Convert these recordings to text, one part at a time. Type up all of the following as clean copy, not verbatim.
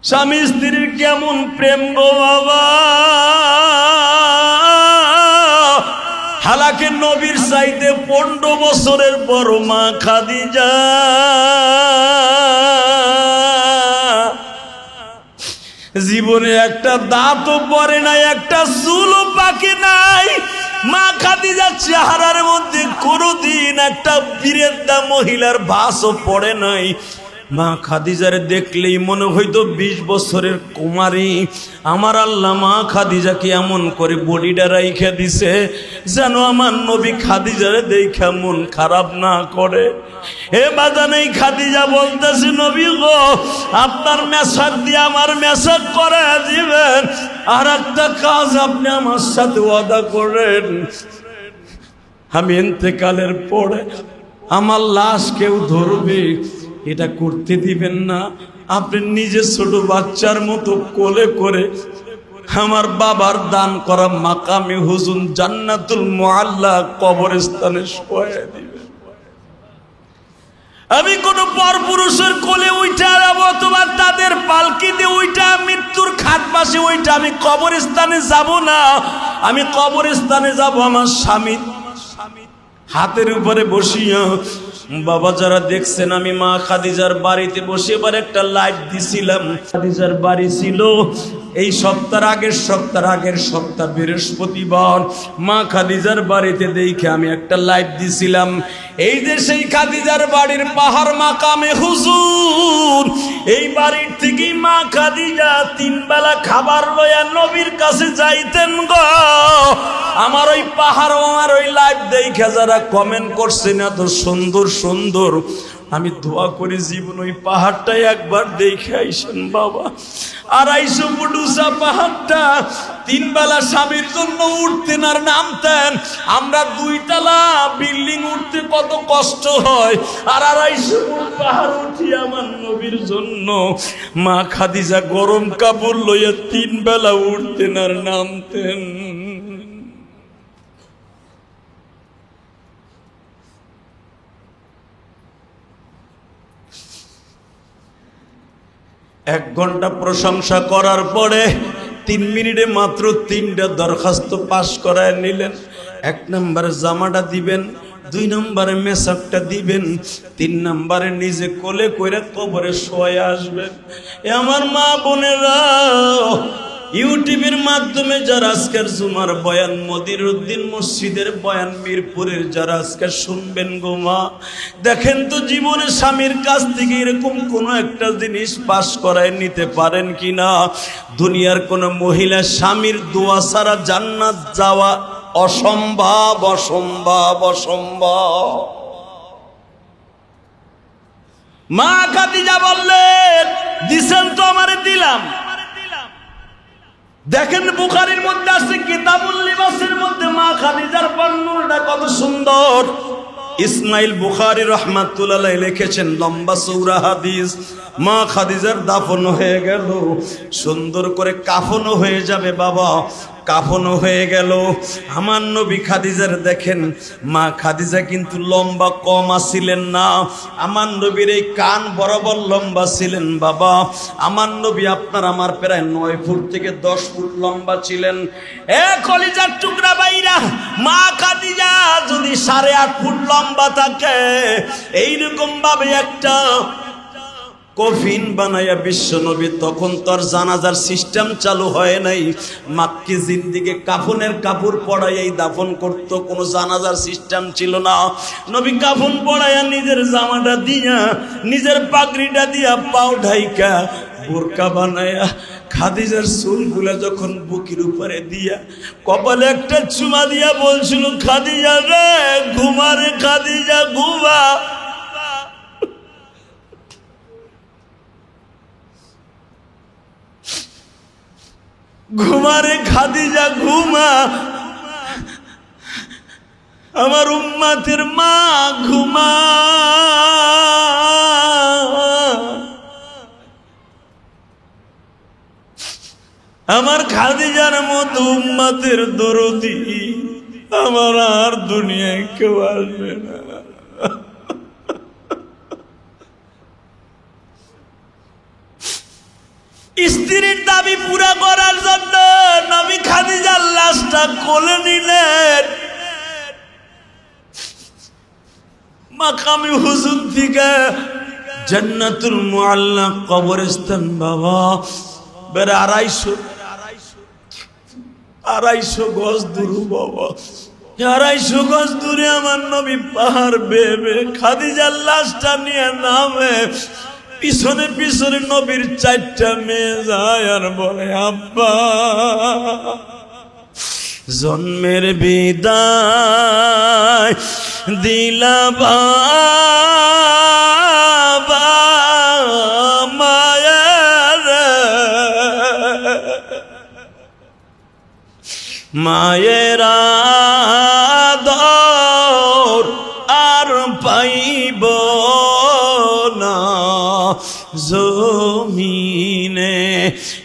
স্বামী স্ত্রীর কেমন প্রেম গো বাবা। হালাকে নবীর চাইতে 15 বছরের বড় মা খাদিজা জীবনে একটা দাঁতও পড়ে নাই, একটা চুলও পাকে নাই। মা খাদিজার চেহারার মধ্যে কোনোদিন একটা বীরেদ্দা মহিলার ভাসও পড়ে নাই। মা খাদিজারে দেখলেই মনে হইতো 20 বছরের কুমারী। আমার আল্লাহ মা খাদিজাকে এমন করে বডিটা রাইখা দিছে যেন আমার নবী খাদিজারে দেখা মন খারাপ না করে। হে বাজান, এই খাদিজা বলতেছে, নবী গো, আপনার মেসাজ দিয়ে আমার মেসাজ করে দিবেন, আর একটা কাজ আপনি আমার সাথে ওয়াদা করেন, আমি ইন্তেকালের পরে আমার লাশ কেউ ধরবে এটা করতে দিবেন না। আপনি নিজে ছোট বাচ্চার মতো কোলে করে আমার বাবার দান করা মাকামে হুজুন জান্নাতুল মুআল্লা কবরস্থানে শোয়া দিবেন। আমি কোন পরপুরুষের কোলে উঠা যাব অথবা তাদের পালকিতে উঠা মৃত্যুর খাট পাশে উঠা আমি কবরস্থানে যাব না। আমি কবরস্থানে যাব আমার স্বামী হাতের উপরে বসিয়া। বাবা, যারা দেখছেন, আমি মা খাদিজার বাড়িতে বসে এবার একটা লাইভ দিছিলাম। খাদিজার বাড়ি ছিল এই আগের সপ্তাহ বৃহস্পতিবার। মা খাদিজার বাড়িতে দেখে আমি একটা লাইভ দিছিলাম। এই যে সেই খাদিজার বাড়ির পাহাড় মাকামে হুজুর, এই বাড়ির থেকেই মা খাদিজা 3 বেলা খাবার লইয়া নবীর কাছে যাইতেন গো। আমার ওই পাহাড়, আমার ওই লাইভ দেখে যারা কমেন্ট করছেন এত সুন্দর সুন্দর, আমি দোয়া করি জীবন ওই পাহাড়টাই একবার দেখে আইসেন বাবা। 250 ফুট উঁচা পাহাড়টা 3 বেলা স্বামীর জন্য উঠতেন আর নামতেন। আমরা 2 তলা বিল্ডিং উঠতে কত কষ্ট হয়, আর 250 ফুট পাহাড় উঠি আমার নবীর জন্য। মা খাদিজা গরম কাপড় লইয়া 3 বেলা উঠতেন আর নামতেন। এক ঘন্টা প্রশংসা করার পরে 3 মিনিটে মাত্র 3টা দরখাস্ত পাশ করায় নিলেন। 1 নম্বরে জামাটা দিবেন, 2 নম্বরে মেসাকটা দিবেন, 3 নম্বরে নিজে কোলে কইরা কবরে শোয়া আসবেন। এ আমার মা বোনেরা, ইউটিউবের মাধ্যমে যারা আজকের জুমার বয়ান, মদিরউদ্দিন মসজিদের বয়ান, মিরপুরের যারা আজকে শুনবেন গো মা, দেখেন তো জীবনে স্বামীর কাছ থেকে এরকম কোনো একটা জিনিস পাশ করায় নিতে পারেন কিনা। দুনিয়ার কোন মহিলা স্বামীর দোয়া ছাড়া জান্নাত যাওয়া অসম্ভব, অসম্ভব, অসম্ভব। মা খাদিজা বললেন, দিছেন তো আমারে দিলাম। দেখেন বুখারীর মধ্যে আছে কিতাবুল লিবাসের মধ্যে মা খাদিজার বর্ণনাটা কত সুন্দর। ইসমাইল বুখারী রাহমাতুল্লাহ আলাইহি লিখেছেন, লম্বা চৌড়া হাদিস। মা খাদিজার দাফন হয়ে গেল, সুন্দর করে কাফনও হয়ে যাবে বাবা, কাফনও হয়ে গেল। আমার নবী খাদিজার দেখেন, মা খাদিজা কিন্তু লম্বা কম ছিলেন না। আমার নবীর এই কান বরাবর লম্বা ছিলেন বাবা। আমার নবী আপনার আমার প্রায় 9 ফুট থেকে 10 ফুট লম্বা ছিলেন। এ কলিজার টুকরা বাইরা, মা খাদিজা যদি 8.5 ফুট লম্বা থাকে, এইরকম ভাবে একটা কফিন বানাইয়া বিশ্ব নবী, তখন তোর জানাজার সিস্টেম চালু হয় নাই। মাক্কি জিন্দিকে কাফনের কাপড় পরাইয়াই দাফন করতো, কোনো জানাজার সিস্টেম ছিল না। নবী কাফন পরাইয়া নিজের জামাটা দিয়া, নিজের পাগড়িটা দিয়া, পাও ঢাইকা বোরকা বানায়া, খাদিজার চুলগুলা যখন বুকের উপরে দিয়া, কপালে একটা চুমা দিয়া বলছিল, খাদিজা রে ঘুমা রে, খাদিজা ঘুমা। ঘুমারে খাদিজা ঘুমা, আমার উম্মতের মা ঘুমা। আমার খাদিজার মতো উম্মতের দরদি আমার আর দুনিয়ায় কেউ আসবে না। স্ত্রীর দাবি পুরা করার জন্য নবী খাদিজার লাশটা কোলে নিলেন। মাকামে হুজুর থেকে জান্নাতুল মুআল্লা কবরস্থান বাবা বের 250 গজ দূর বাবা, 250 গজ দূরে আমার নবী পাহাড় বেবে খাদিজার লাশটা নিয়ে নামে। পিছনে পিছনে নবীর 4টা মেয়ে যায় আর বলে আব্বা জন্মের বিদায় দিলা বাবা মায়ের মায়ের আদর আর পাইব না জমিনে।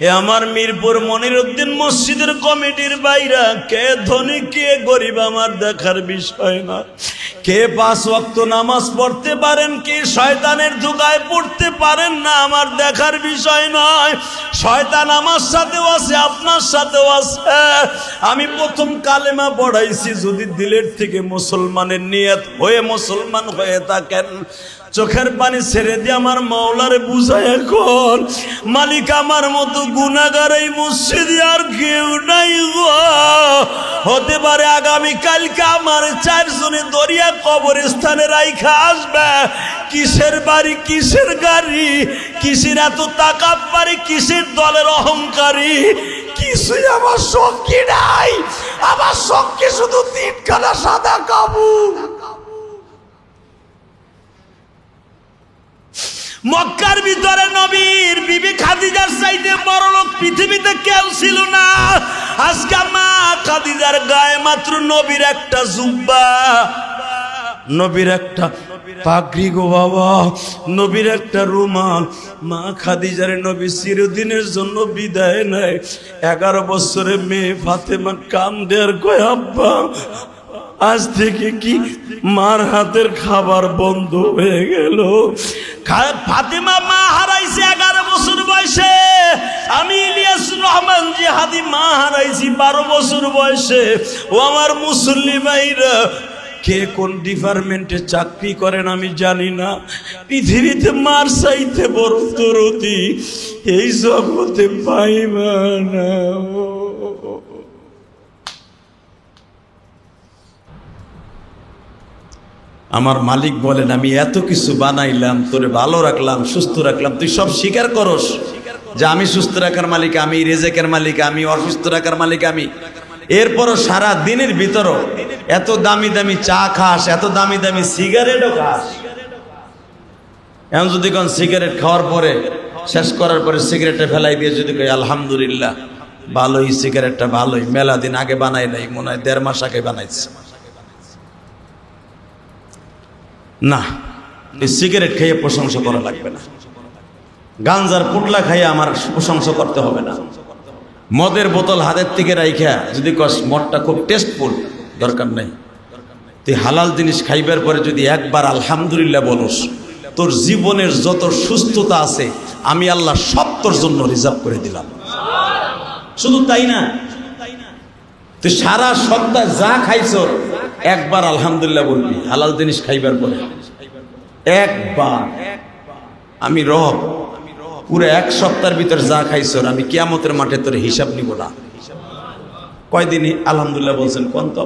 এ আমার মিরপুর মনিরউদ্দিন মসজিদের কমিটির বাইরা কে ধনী কে গরিব আমার দেখার বিষয় না। কে 5 ওয়াক্ত নামাজ পড়তে পারেন, কে শয়তানের ধোঁকায় পড়তে পারেন না আমার দেখার বিষয় নয়। শয়তান আমার সাথেও আছে, আপনার সাথেও আছে। আমি প্রথম কালেমা পড়াইছি, যদি দিলের থেকে মুসলমানের নিয়ত হয়ে মুসলমান হয়ে থাকেন, চোখের পানি ছেড়ে দিয়ে আমার মাওলারে বুঝায় এখন মালিক আমার মতো গুনাহগার এই মসজিদে আর কেউ নাই গো। হতে পারে আগামী কালকে আমার 4 জনে দরিয়া কবরস্থানে রাইখা আসবে। কিসের বাড়ি, কিসের গাড়ি, কিসের এত তাকাব্বারি, কিসের দলের অহংকারী, কিছুই আমার সঙ্গী নাই। আমার সঙ্গে শুধু 3খানা সাদা কাপড়। মক্কার ভিতরে নবীর বিবি খাদিজার চাইতে বড় লোক পৃথিবীতে কেউ ছিল না। আজকে মা খাদিজার গায়ে মাত্র নবীর একটা জুব্বা, নবীর একটা পাগড়ি গো বাবা, নবীর একটা রুমাল। মা খাদিজারে নবী চিরদিনের জন্য বিদায় নেয়। 11 বছরের মেয়ে ফাতেমা কান্দে আর কয় আব্বা আজ থেকে কি মার হাতের খাবার বন্ধ হয়ে গেল। ফাতেমা মা হারাইছে 11 বছর বয়সে। আমি ইলিয়াসুর রহমান জিহাদি মা হারাইছি 12 বছর বয়সে। ও আমার মুসল্লি ভাইরা, কে কোন ডিপার্টমেন্টে চাকরি করেন আমি জানি না, পৃথিবীতে মার চাইতে বড় দরদি এই জগতে পাইবা না। আমার মালিক বলেন আমি এত কিছু বানাইলাম, তোরে ভালো রাখলাম, সুস্থ রাখলাম, তুই সব স্বীকার করস যে আমি সুস্থ রাখার মালিক, আমি রেজেকের মালিক, আমি অসুস্থ রাখার মালিক আমি। এরপরও সারা দিনের ভিতরও এত দামি দামি চা খাস, এত দামি দামি সিগারেটও খাস। এখন যদি কোন সিগারেট খাওয়ার পরে শেষ করার পরে সিগারেটটা ফেলাই দিয়ে যদি কই আলহামদুলিল্লাহ ভালোই, সিগারেটটা ভালোই, মেলা দিন আগে বানাই নাই, মনে হয় 1.5 মাস আগে বানাইছে না। এই সিগারেট খেয়ে প্রশংসা করা লাগবে না, গাঞ্জার পুটলা খাইয়ে আমার প্রশংসা করতে হবে না। মদের বোতল হাতের থেকে রাইখা যদি কস মদটা খুব টেস্টফুল, দরকার নাই। তুই হালাল জিনিস খাইবার পরে যদি একবার আলহামদুলিল্লাহ বলস, তোর জীবনের যত সুস্থতা আছে আমি আল্লাহ সব তোর জন্য রিজার্ভ করে দিলাম। শুধু তাই না, তুই সারা সপ্তাহ যা খাইছ একবার আলহামদুলিল্লাহ বলবি হালাল জিনিস খাইবার পরে একবার। আমি রব পুরো 1 সপ্তাহের ভিতর যা খাইছ আমি কিয়ামতের মাঠে তোর হিসাব নিব না। কয়দিন আলহামদুলিল্লাহ বলছেন কোন তো?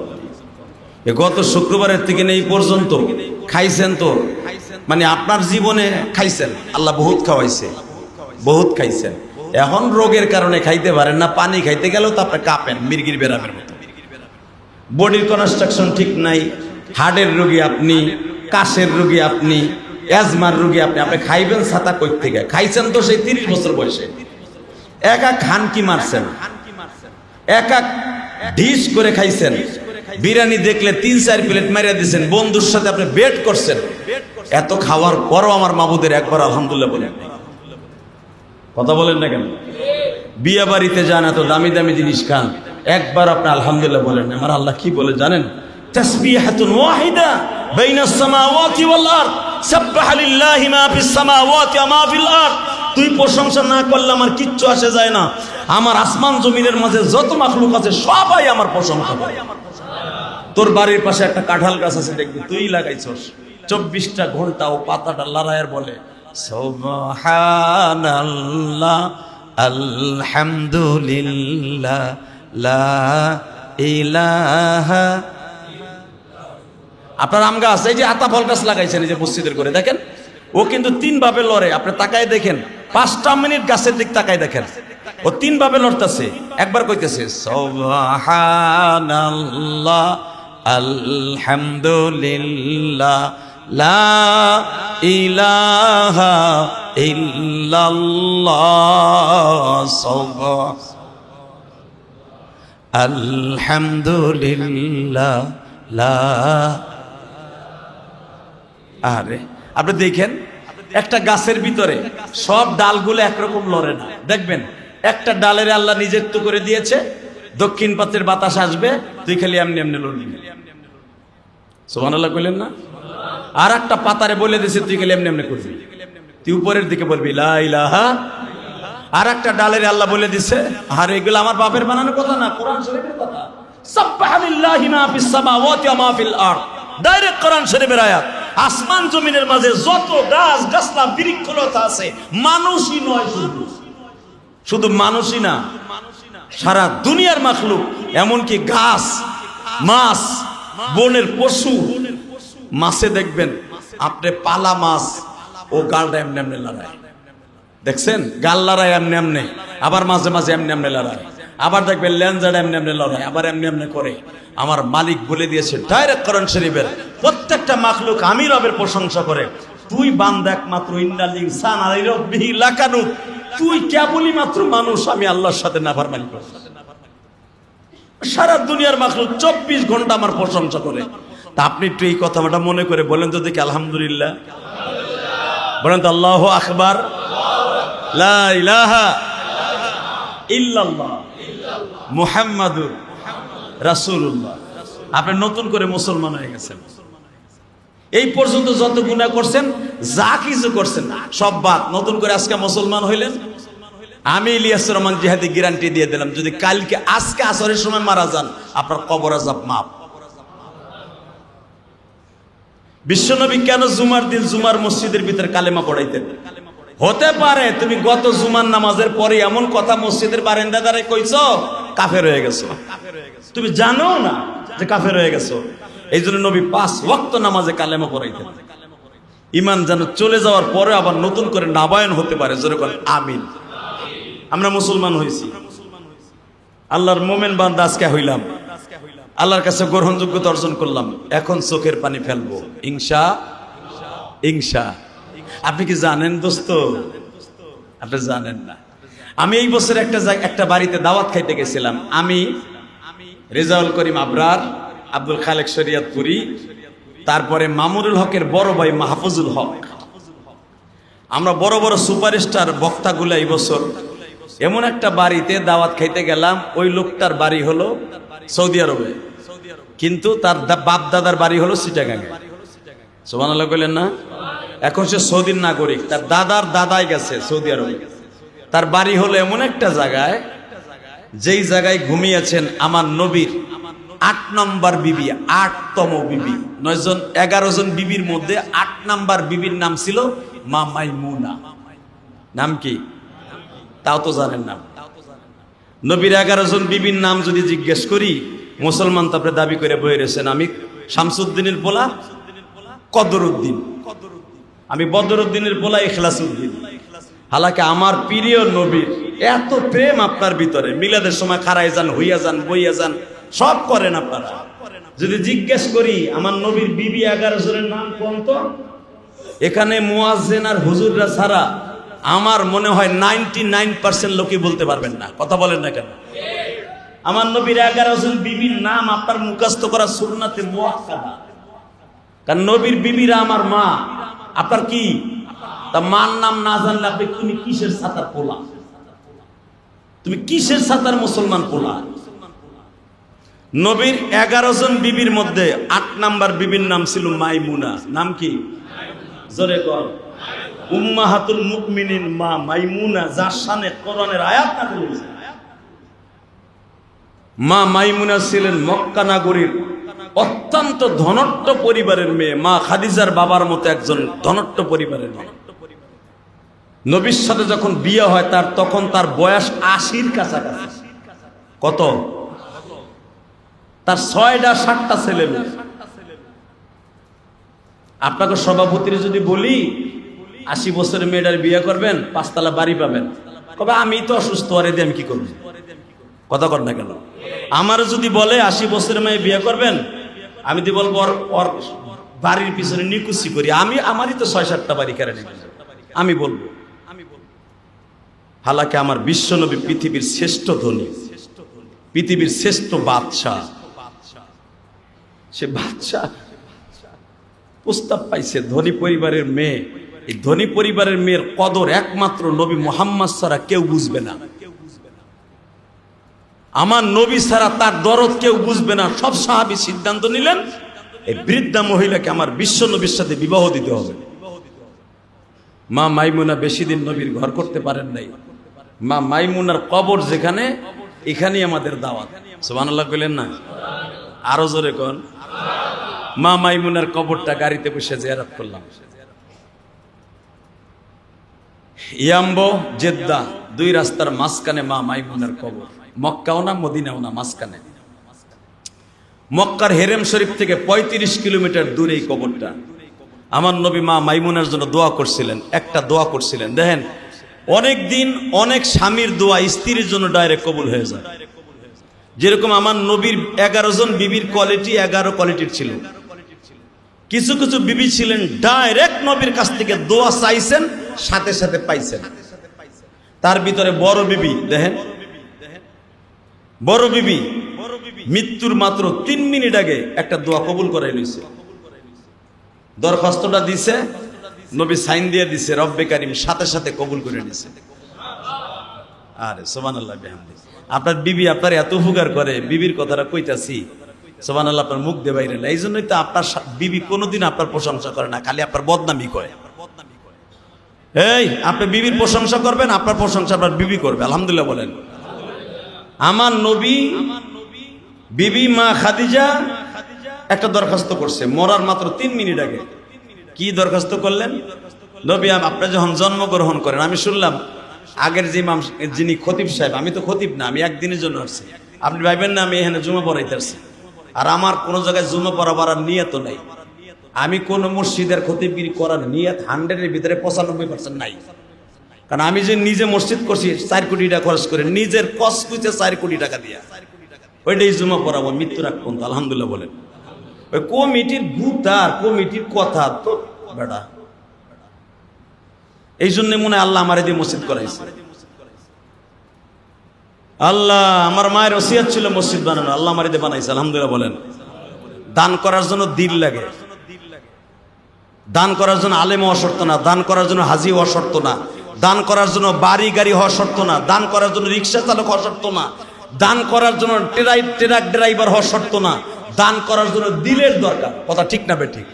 গত শুক্রবারের থেকে এই পর্যন্ত খাইছেন তো, মানে আপনার জীবনে খাইছেন, আল্লাহ বহুত খাওয়াইছে, বহুত খাইছেন। এখন রোগের কারণে খাইতে পারেন না, পানি খাইতে গেলেও তো আপনি কাঁপেন মির্গির বেরামের মতো। বডির কনস্ট্রাকশন ঠিক নাই, হার্টের রোগী আপনি, কাশের রোগী আপনি, অ্যাজমার রোগী আপনি। আপনি খাইবেন ছাতা কই থেকে? খাইছেন তো সেই 30 বছর বয়সে। একা খান কি মারছেন, একা ডিশ করে খাইছেন, বিরিয়ানি দেখলে 3-4 প্লেট মারিয়া দিয়েছেন, বন্ধুর সাথে আপনি বেট করছেন। এত খাওয়ার পরও আমার মাবুদের একবার আলহামদুলিল্লাহ বলেন, কথা বলেন না কেন? বিয়ে বাড়িতে যান, এত দামি দামি জিনিস খান, একবার আপনি আলহামদুলিল্লাহ বলেন। আমার আল্লাহ কি বলে জানেন? তাসবিহাতুন ওয়াহিদা বাইনাস সামাওয়াতি ওয়াল আরদ, সাব্বাহা লিল্লাহি মা ফিস সামাওয়াতি ওয়া মা ফিল আরদ। তুই প্রশংসা না করলে আমার কিচ্ছু আসে যায় না। আমার আসমান জমিনের মাঝে যত মাখলুক আছে সবাই আমার প্রশংসা করে। তোর বাড়ির পাশে একটা কাঁঠাল গাছ আছে, দেখবি তুই লাগাইছস, 24টা ঘন্টা ও পাতাটা লড়াইয়ের বলে সুবহানাল্লাহ আলহামদুলিল্লাহ লা ইলাহা। আপনার আম গাছ, এই যে আতা ফল গাছ লাগাইছেন এই যে মসজিদের করে, দেখেন ও কিন্তু 3 ভাবে লড়ে। আপনি তাকায় দেখেন, 5টা মিনিট গাছের দিক তাকায় দেখেন, ও 3 ভাবে লড়তেছে। একবার কইতেছে সুবহানাল্লাহ আলহামদুলিল্লাহ লা ইলাহা ইল্লাল্লাহ আলহামদুলিল্লাহ লা। আরে আপনি দেখেন একটা গাছের ভিতরে সব ডালগুলো একরকম লড়ে না। দেখবেন একটা ডালের আল্লাহ নিজের তো করে দিয়েছে, দক্ষিণ পাতের বাতাস আসবে, তুই খালি এমনি এমনি লড়বি। সুবহানাল্লাহ কইলেন না? আর একটা পাতারে বলে দিয়েছে তুই খালি এমনি এমনি করবি, তুই উপরের দিকে বলবি লা ইলাহা। আর একটা ডালের আল্লাহ বলে দিছে, আর এগুলো আমার বাপের বানানো কথা না, কোরআন শরীফের কথা। সাব্বাহা লিল্লাহি মা ফিস সামাওয়াতি ওয়া মা ফিল আরদ, ডাইরেক্ট কোরআন শরীফের আয়াত। আসমান জমিনের মাঝে যত গাছ গাছলা বৃক্ষলতা আছে, মানুষই নয়, শুধু মানুষই না, সারা দুনিয়ার মাখলুক, এমনকি গাছ, মাছ, বনের পশু। মাছে দেখবেন আপনি পালা মাছ, ও গালটা এমনি এমনি লড়ায়, দেখছেন গাল লড়াই এমনি এমনি, আবার মাঝে মাঝে এমনি এমনি লড়ায়, আবার দেখবেন লেঞ্জাটা এমনি এমনি লড়ায়, আবার এমনি এমনি করে। আমার মালিক বলে দিয়েছে ডাইরেক্ট কোরআন শরীফের, প্রত্যেকটা মাখলুক আমি রবের প্রশংসা করে। তুই বান্দা একমাত্র ইন্নাল ইনসানা লিরাব্বিহি লাকানুত, তুই কেবলই মাত্র মানুষ, আমি আল্লাহর সাথে নাফরমানি করি। সারা দুনিয়ার মাখলুক 24 ঘন্টা আমার প্রশংসা করে। তা আপনি একটু এই কথাটা মনে করে বলেন তো দেখি আলহামদুলিল্লাহ, বলেন তো আল্লাহু আকবার, লা ইলাহা ইল্লাল্লাহ মুহাম্মাদুর রাসূলুল্লাহ। আপনি নতুন করে মুসলমান হয়ে গেছেন। এই পর্যন্ত যত গুনাহ করছেন, যা কিছু করছেন সব বাদ, নতুন করে আজকে মুসলমান হইলেন। আমি ইলিয়াস রহমান জিহাদি গ্যারান্টি দিয়ে দিলাম, যদি কালকে আজকে আসরের সময় মারা যান, আপনার কবর আযাব মাফ। বিশ্বনবী কেন জুমার দিন জুমার মসজিদের ভিতরে কালেমা পড়াইতেন? হতে পারে তুমি গত জুমার নামাজের পরে এমন কথা মসজিদের বারান্দা দ্বারা কইছো, কাফের হয়ে গেছো, তুমি জানো না যে কাফের হয়ে গেছো। এই জন্য নবী 5 ওয়াক্ত নামাজে কালেমা পড়াইতেন। ইমান যেন চলে যাওয়ার পরে আবার নতুন করে নাবায়ন হতে পারে। যেরকম আমিন। আমরা মুসলমান হয়েছি, আল্লাহর মোমেন বান্দা আজকে হইলাম, আল্লাহর কাছে গ্রহণযোগ্যতা অর্জন করলাম। এখন চোখের পানি ফেলবো ইনশা। আপনি কি জানেন দোস্ত? আপনি জানেন না, আমি এই বছর একটা বাড়িতে দাওয়াত খাইতে গেছিলাম। আমি, রেজাউল করিম আবরার, আব্দুল খালেক শরিয়তপুরি, তারপরে মামুনুল হকের বড় ভাই মাহফুজুল হক, আমরা বড় বড় সুপারস্টার বক্তাগুলো এই বছর এমন একটা বাড়িতে দাওয়াত খাইতে গেলাম। ওই লোকটার বাড়ি হলো সৌদি আরবে, কিন্তু তার বাপ দাদার বাড়ি হলো চিটাগাঙে। সুবহানাল্লাহ কইলেন না? এখন সে সৌদির নাগরিক, তার দাদার দাদাই গেছে সৌদি আরবে। তার বাড়ি হলো এমন একটা জায়গায়, যেই জায়গায় ঘুমিয়েছেন আমার নবীর 8 নম্বর বিবি, 8তম বিবি। 11 জন বিবির মধ্যে 8 নম্বর বিবির নাম ছিল মা মাইমুনা। নাম কি তাও তো জানেন না? নবীর 11 জন বিবির নাম যদি জিজ্ঞেস করি, মুসলমান তো আপনি দাবি করে বয়ে রয়েছেন। আমি শামসুদ্দিনের পোলা কদরউদ্দিন, আমি বদরউদ্দিনের পোলা ইখলাসউদ্দিন। হালাকি আমার প্রিয় নবীর এত প্রেম আপনার ভিতরে, মিলাদের সময় খারাই যান, হইয়া যান, বইয়া যান, সব করেন আপনারা। যদি জিজ্ঞেস করি আমার নবীর বিবি 11 জনের নাম কোন, তো এখানে মুয়াজ্জিন আর হুজুররা ছাড়া আমার মনে হয় 99% লোকই বলতে পারবেন না। কথা বলেন না কেন? আমার নবীর 11 জন বিবির নাম আপনার মুখস্থ করা সুন্নাতে মুআক্কাদা। কারণ নবীর বিবিরা আমার মা, আপনার কি? তা মার নাম না জানলে আপনি তুমি কিসের ছাতার পোলা? তুমি কিসের ছাতার মুসলমান পোলা? নবীর 11 জন বিবির মধ্যে 8 নাম্বার বিবির নাম ছিল মাইমুনা। নাম কি? জোরে কর। উম্মাহাতুল মুমিনিন মা মাইমুনা, যার শানে কোরআনের আয়াত নাযিল হয়েছে। মা মাইমুনা ছিলেন মক্কা নগরীর অত্যন্ত ধনট্ট পরিবারের মেয়ে। মা খাদিজার বাবার মতো একজন ধনট্ট পরিবারের মেয়ে। নবীর সাথে যখন বিয়ে হয় তখন তার বয়স ৮০-র কাছাকাছি। কত? তার ৬টা-৭টা ছেলে মেয়ে। আপনাকে সভাপতির যদি বলি ৮০ বছরের মেয়েটার বিয়ে করবেন, ৫তলা বাড়ি পাবেন, কবে আমি তো অসুস্থ, আরে দিয়ে আমি কি করবো? কথা কর না কেন? আমার যদি বলে ৮০ বছরের মেয়ে বিয়ে করবেন, আমি তো বলবো ওর বাড়ির পিছনে নিকুচি করি, আমারই তো ৬-৭টা বাড়ি কেড়ে নেবে, আমি বলবো। হালাকি আমার বিশ্বনবী পৃথিবীর শ্রেষ্ঠ ধনী, পৃথিবীর শ্রেষ্ঠ বাদশাহ। সে বাদশাহ প্রস্তাব পাইছে ধনী পরিবারের মেয়ে। এই ধনী পরিবারের মেয়ের কদর একমাত্র নবী মুহাম্মদ ছাড়া কেউ বুঝবে না। আমার নবী ছাড়া তার দরদ কেউ বুঝবে না। সব সাহাবী সিদ্ধান্ত নিলেন এই বৃদ্ধা মহিলাকে আমার বিশ্ব নবীর সাথে বিবাহ দিতে হবে। মা মাইমুনা বেশি দিন নবীর ঘর করতে পারেন নাই। মা মাইমুনার কবর যেখানে, এখানেই আমাদের দাওয়াত। সুবহানাল্লাহ কইলেন না? আরো জোরে কোন। মা মাইমুনার কবরটা গাড়িতে বসে জিয়ারত করলাম। ইয়াম্বো জেদ্দা 2 রাস্তার মাঝখানে মা মাইমুনার কবর। মক্কাও না মদিনাও না, মাঝখানে। মক্কার হেরেম শরীফ থেকে 35 কিলোমিটার দূরে এই কবরটা। আমার নবী মা মাইমুনার জন্য দোয়া করছিলেন। একটা দোয়া করছিলেন, দেখেন অনেক দিন অনেক স্বামীর দোয়া স্ত্রীর জন্য ডাইরেক্ট কবুল হয়ে যায়। যেরকম আমার নবীর 11 জন বিবির কোয়ালিটি 11 কোয়ালিটির ছিল। কিছু কিছু বিবি ছিলেন ডাইরেক্ট নবীর কাছ থেকে দোয়া চাইছেন, সাথে সাথে পাইছেন। তার ভিতরে বড় বিবি, দেখেন বড় বিবি মৃত্যুর মাত্র 3 মিনিট আগে একটা দোয়া কবুল করাই লইছে। দরখাস্তটা দিছে, নবী সাইন দিয়ে দিছে, রব্বে কারিম সাথে সাথে কবুল করে নিছে। আরে সুবহানাল্লাহ বিহামদি। আপনার বিবি আপনার এত উপকার করে, বিবির কথাটা কইতাছি, সুবহানাল্লাহ, আপনার মুখ দিয়ে বাইরে না। এই জন্যই তো আপনার বিবি কোনোদিন আপনার প্রশংসা করে না, খালি আপনার বদনামি করে। এই আপনি বিবির প্রশংসা করবেন, আপনার প্রশংসা আপনার বিবি করবে। আলহামদুলিল্লাহ বলেন। আমার নবী বিবি মা খাদিজা একটা দরখাস্ত করছে মরার মাত্র 3 মিনিট আগে। কি দরখাস্ত করলেন? নবী আপনি যখন জন্মগ্রহণ করেন, আমি শুনলাম আগের যে ইমাম যিনি খতিব সাহেব, আমি তো খতিব না, আমি একদিনের জন্য আসছি। আপনি ভাইবেন না আমি এখানে জুমা পড়াইতে আসছি। আর আমার কোনো জায়গায় জুমা পড়াবার নিয়ত নাই। আমি কোন মসজিদের খতিবগিরি করার নিয়ত 100-এর ভিতরে 95% নাই। কারণ আমি যে নিজে মসজিদ করছি 4 কোটি টাকা খরচ করে, নিজের কষ্ট কুচে 4 কোটি টাকা দিয়া ওইটাই জুমা পড়াবো মৃত্যুর আগ পর্যন্ত। আলহামদুলিল্লাহ বলেন। ওই কমিটির ভূতার কমিটির কথা তো বেটা, এই জন্য মনে হয় আল্লাহ আমার দিয়ে মসজিদ করাইছে। আল্লাহ আমার মায়ের ওসিয়ত ছিল মসজিদ বানানো, আল্লাহ আমার দিয়ে বানাইছে। আলহামদুলিল্লাহ বলেন। দান করার জন্য দিল লাগে, দান করার জন্য আলেম হওয়া শর্ত না, দান করার জন্য হাজি হওয়া শর্ত না, দান করার জন্য বাড়ি গাড়ি হওয়া শর্ত না, দান করার জন্য রিক্সা চালক হওয়া শর্ত না, দান করার জন্য ট্রাক ড্রাইভার হওয়া শর্ত না, দান করার জন্য দিলের দরকার। কথা ঠিক না বেঠিক?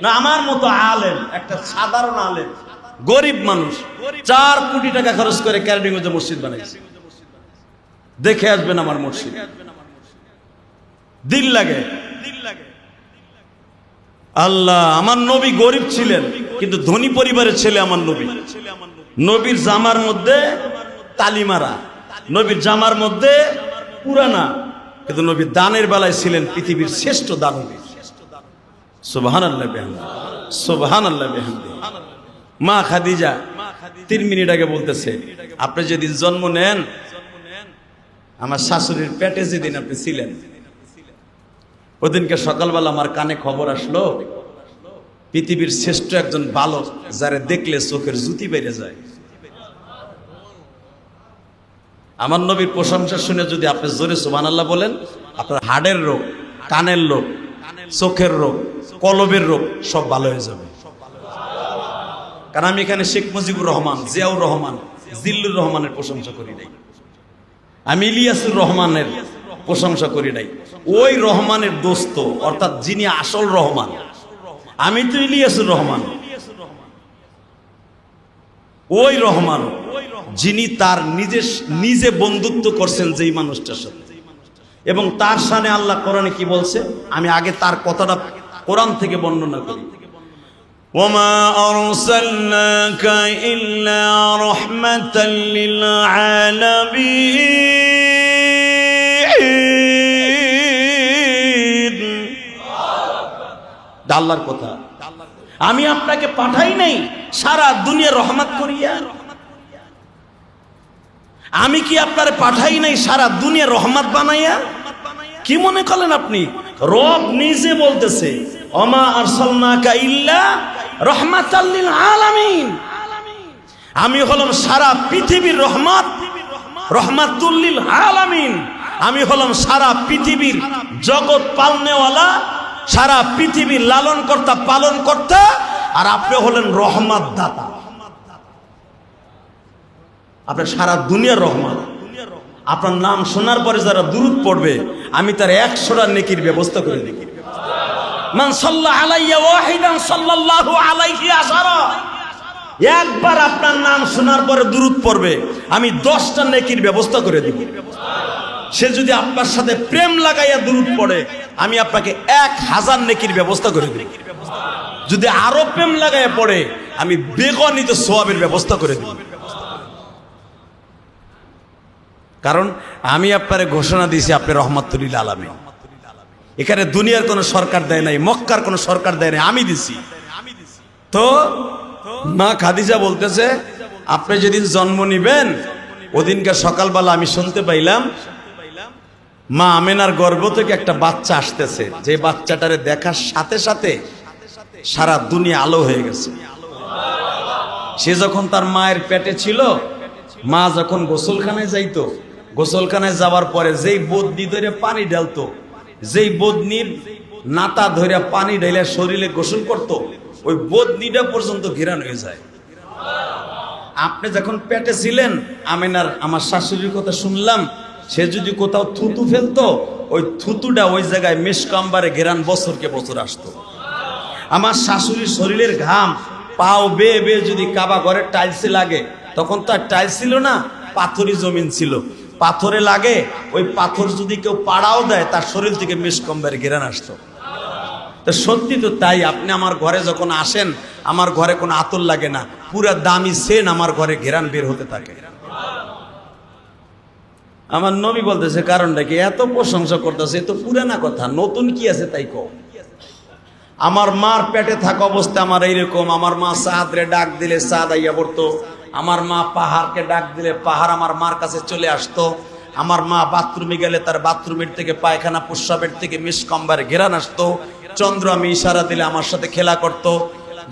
না আমার মতো আলেম, একটা সাধারণ আলেম, গরিব মানুষ 4 কোটি টাকা খরচ করে ক্যারেডিগঞ্জে মসজিদ বানাইছে। দেখে আসবেন আমার মসজিদ। দিল লাগে। আল্লাহ আমার নবী গরিব ছিলেন কিন্তু ধনী পরিবারের ছেলে আমার নবী। নবীর জামার মধ্যে তালিমারা, নবীর জামার মধ্যে পুরানা, কিন্তু নবী দানের বেলায় ছিলেন পৃথিবীর শ্রেষ্ঠ দানবী। সুবহানাল্লাহ বিহামদি, সুবহানাল্লাহ বিহামদি। মা খাদিজা 3 মিনিট আগে বলতেছে, আপনি যেদিন জন্ম নেন আমার শাশুড়ির পেটে যেদিন আপনি ছিলেন, ওদিনকে সকালবেলা আমার কানে খবর আসলো পৃথিবীর শ্রেষ্ঠ একজন বালক যারে দেখলে চোখের জুতি বেড়ে যায়। আমার নবীর প্রশংসা শুনে যদি আপনি জোরে সুবহানাল্লাহ বলেন, আপনার হাড়ের রোগ, কানের রোগ, চোখের রোগ, কলবের রোগ সব ভালো হয়ে যাবে। কারণ আমি এখানে শেখ মুজিবুর রহমান, জিয়াউর রহমান, জিল্লুর রহমানের প্রশংসা করি নাই, আমি ইলিয়াসুর রহমানের প্রশংসা করি নাই। ওই রহমানের দোস্ত, অর্থাৎ যিনি আসল রহমান, আমি তো ইলিয়াসুর রহমান। ওই রহমান যিনি তার নিজে বন্ধুত্ব করছেন যেই মানুষটার সাথে, এবং তার সামনে আল্লাহ কোরআনে কি বলছে আমি আগে তার কথাটা কোরআন থেকে বর্ণনা করি। ওমা আরসালনাকা ইল্লা রাহমাতাল লিল আলামিন। আল্লাহর কথা, আমি আপনাকে পাঠাই নাই সারা দুনিয়া রহমত করিয়া? আমি কি আপনারে পাঠাই নাই সারা দুনিয়া রহমত বানাইয়া? কি মনে করলেন আপনি? রব নিজে বলতেছে ওমা আরসালনাকা ইল্লা রাহমাতাল লিল আলামিন। আমি হলাম সারা পৃথিবীর রহমত, রহমাতুল লিল আলামিন। আমি হলাম সারা পৃথিবীর জগৎ পালনেওয়ালা, সারা পৃথিবীর লালন কর্তা পালন কর্তা, আর আপনি হলেন রহমত দাতা। আপনার সারা দুনিয়ার রহমত। আপনার নাম শোনার পরে যারা দুরূদ পড়বে আমি তার 100টা নেকির ব্যবস্থা করে দিই। মান সাল্লা আলাইয়া ওয়াহিদান সাল্লাল্লাহু আলাইহি আশারা। একবার আপনার নাম শোনার পরে দুরূদ পড়বে আমি 10টা নেকির ব্যবস্থা করে দিব। সে যদি আপনার সাথে প্রেম লাগাইয়া দুরূদ পড়ে আমি আপনাকে 1000 নেকির ব্যবস্থা করে দিব। যদি আরো প্রেম লাগাইয়া পড়ে আমি বেগনিত সওয়াবের ব্যবস্থা করে দিব। কারণ আমি আপনারে ঘোষণা দিয়েছি আপনি রহমাতুল লিল আলামিন। এখানে দুনিয়ার কোনো সরকার দেয় নাই, মক্কার কোনো সরকার দেয় নাই, আমি দিছি। তো মা খাদিজা বলতেছে আপনি যেদিন জন্ম নিবেন ওদিনকার সকালবেলা আমি শুনতে পাইলাম মা আমেনার গর্ভ থেকে একটা বাচ্চা আসতেছে, যে বাচ্চাটারে দেখার সাথে সাথে সারা দুনিয়া আলো হয়ে গেছে। সে যখন তার মায়ের পেটে ছিল, মা যখন গোসলখানায় যাইতো, গোসলখানায় যাওয়ার পরে যেই বদনি ধরে পানি ঢালতো, যেই বদনির নাতা ধরে পানি ঢাইলে শরীরে গোসল করত, ওই বদনিটা পর্যন্ত ঘেরান হয়ে যায়। আপনি যখন পেটে ছিলেন আমেনার, আমার শাশুড়ির কথা শুনলাম, সে যদি কোথাও থুতু ফেলতো ওই থুতুটা ওই জায়গায় মেশকাম্বারে ঘেরান বছরকে বছর আসতো। আমার শাশুড়ির শরীরের ঘাম পাও বেয়ে বেয়ে যদি কাবা ঘরের টাইলসে লাগে, তখন তো আর টাইলস ছিল না, পাথরি জমিন ছিল, পাথরে লাগে, ওই পাথর যদি কেউ পাড়াও দেয় তার শরীর থেকে মেশকাম্বারে ঘেরান আসতো। তো সত্যি তো তাই। আপনি আমার ঘরে যখন আসেন আমার ঘরে কোনো আতর লাগে না, পুরা দামি সেন আমার ঘরে ঘেরান বের হতে থাকে। আমার নবী বলতেছে কারণটা কি? এত প্রশংসা করতেছে, এ তো পুরানা কথা, নতুন কি আছে তাই কও। আমার মার পেটে থাকা অবস্থায় আমার এইরকম, আমার মা সাদরে ডাক দিলে সাদ আইয়া পড়তো, আমার মা পাহাড়কে ডাক দিলে পাহাড় আমার মার কাছে চলে আসতো, আমার মা বাথরুমে গেলে তার বাথরুমের থেকে পায়খানা প্রস্রাবের থেকে মেশকাম্বারে ঘেরান আসতো, চন্দ্র আমি ইশারা দিলে আমার সাথে খেলা করত,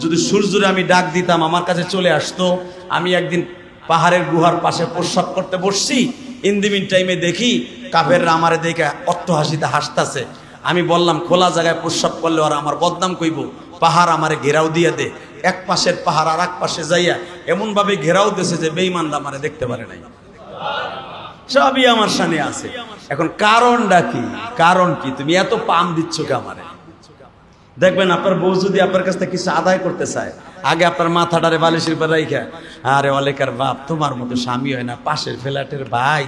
যদি সূর্যরে আমি ডাক দিতাম আমার কাছে চলে আসতো। আমি একদিন পাহাড়ের গুহার পাশে প্রস্রাব করতে বসছি, ইন্দিমিন টাইমে দেখি কাফেররা আমারে দেখে অট্টহাসিতে হাসতেছে। আমি বললাম খোলা জায়গায় প্রস্রাব করলে ওরা আমার বদনাম কইব, পাহাড় আমারে ঘেরাও দিয়ে দে। এক পাশের পাহাড় আর এক পাশে যাইয়া এমন ভাবে ঘেরাও দিয়েছে যে বেঈমানরা আমারে দেখতে পারে নাই। সবই আমার সামনে আছে। এখন কারণটা কি? কারণ কি? তুমি এত পাম দিচ্ছ কে আমারে? দেখবেন আপনার বউ যদি আপনার কাছ থেকে কিছু আদায় করতে চায়, আগে আপনার মাথাটারে বালিশের উপর রাইখা, আরে অলেকার বাপ তোমার মতো স্বামী হয় না, পাশের ফ্ল্যাটের ভাই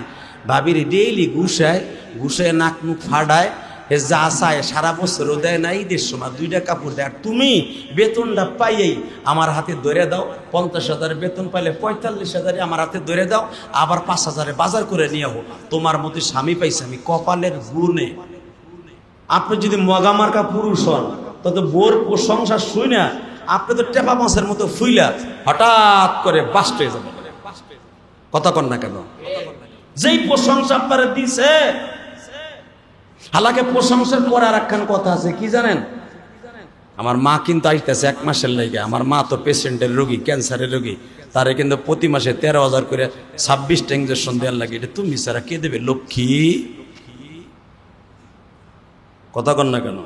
ভাবিরে ডেইলি ঘুষায় নাক মুখ ফাড়ায়, এ যা চায় সারা বছরও দেয় না, ঈদের সময় 2টা কাপড় দেয়। আর তুমি বেতনটা পাইয়েই আমার হাতে ধরে দাও, 50,000 বেতন পাইলে 45,000 আমার হাতে ধরে দাও, আবার 5,000 বাজার করে নিয়ে হো। তোমার মতো স্বামী পাইছে আমি কপালের গুণে। আপনি যদি মগামার্কা পুরুষ হন তত বোর প্রশংসা শুই না, আপনি তো টেপা মাছের মতো ফুইলা হঠাৎ করে বাস্ট হয়ে যাবে। কথা কন না কেন? যেই প্রশংসা আপনারা দিছে, হালাকে প্রশংসার পরে আর একখান কথা আছে কি জানেন? আমার মা কিন্তু আইতেছে 1 মাসের লাগে, আমার মা তো পেশেন্টের রোগী, ক্যান্সারের রোগী, তারে কিন্তু প্রতি মাসে 13,000 করে 26টা ইঞ্জেকশন দেওয়ার লাগে। এটা তুমি ছাড়া কে দেবে? লক্ষ্মী। কথা কন না কেন?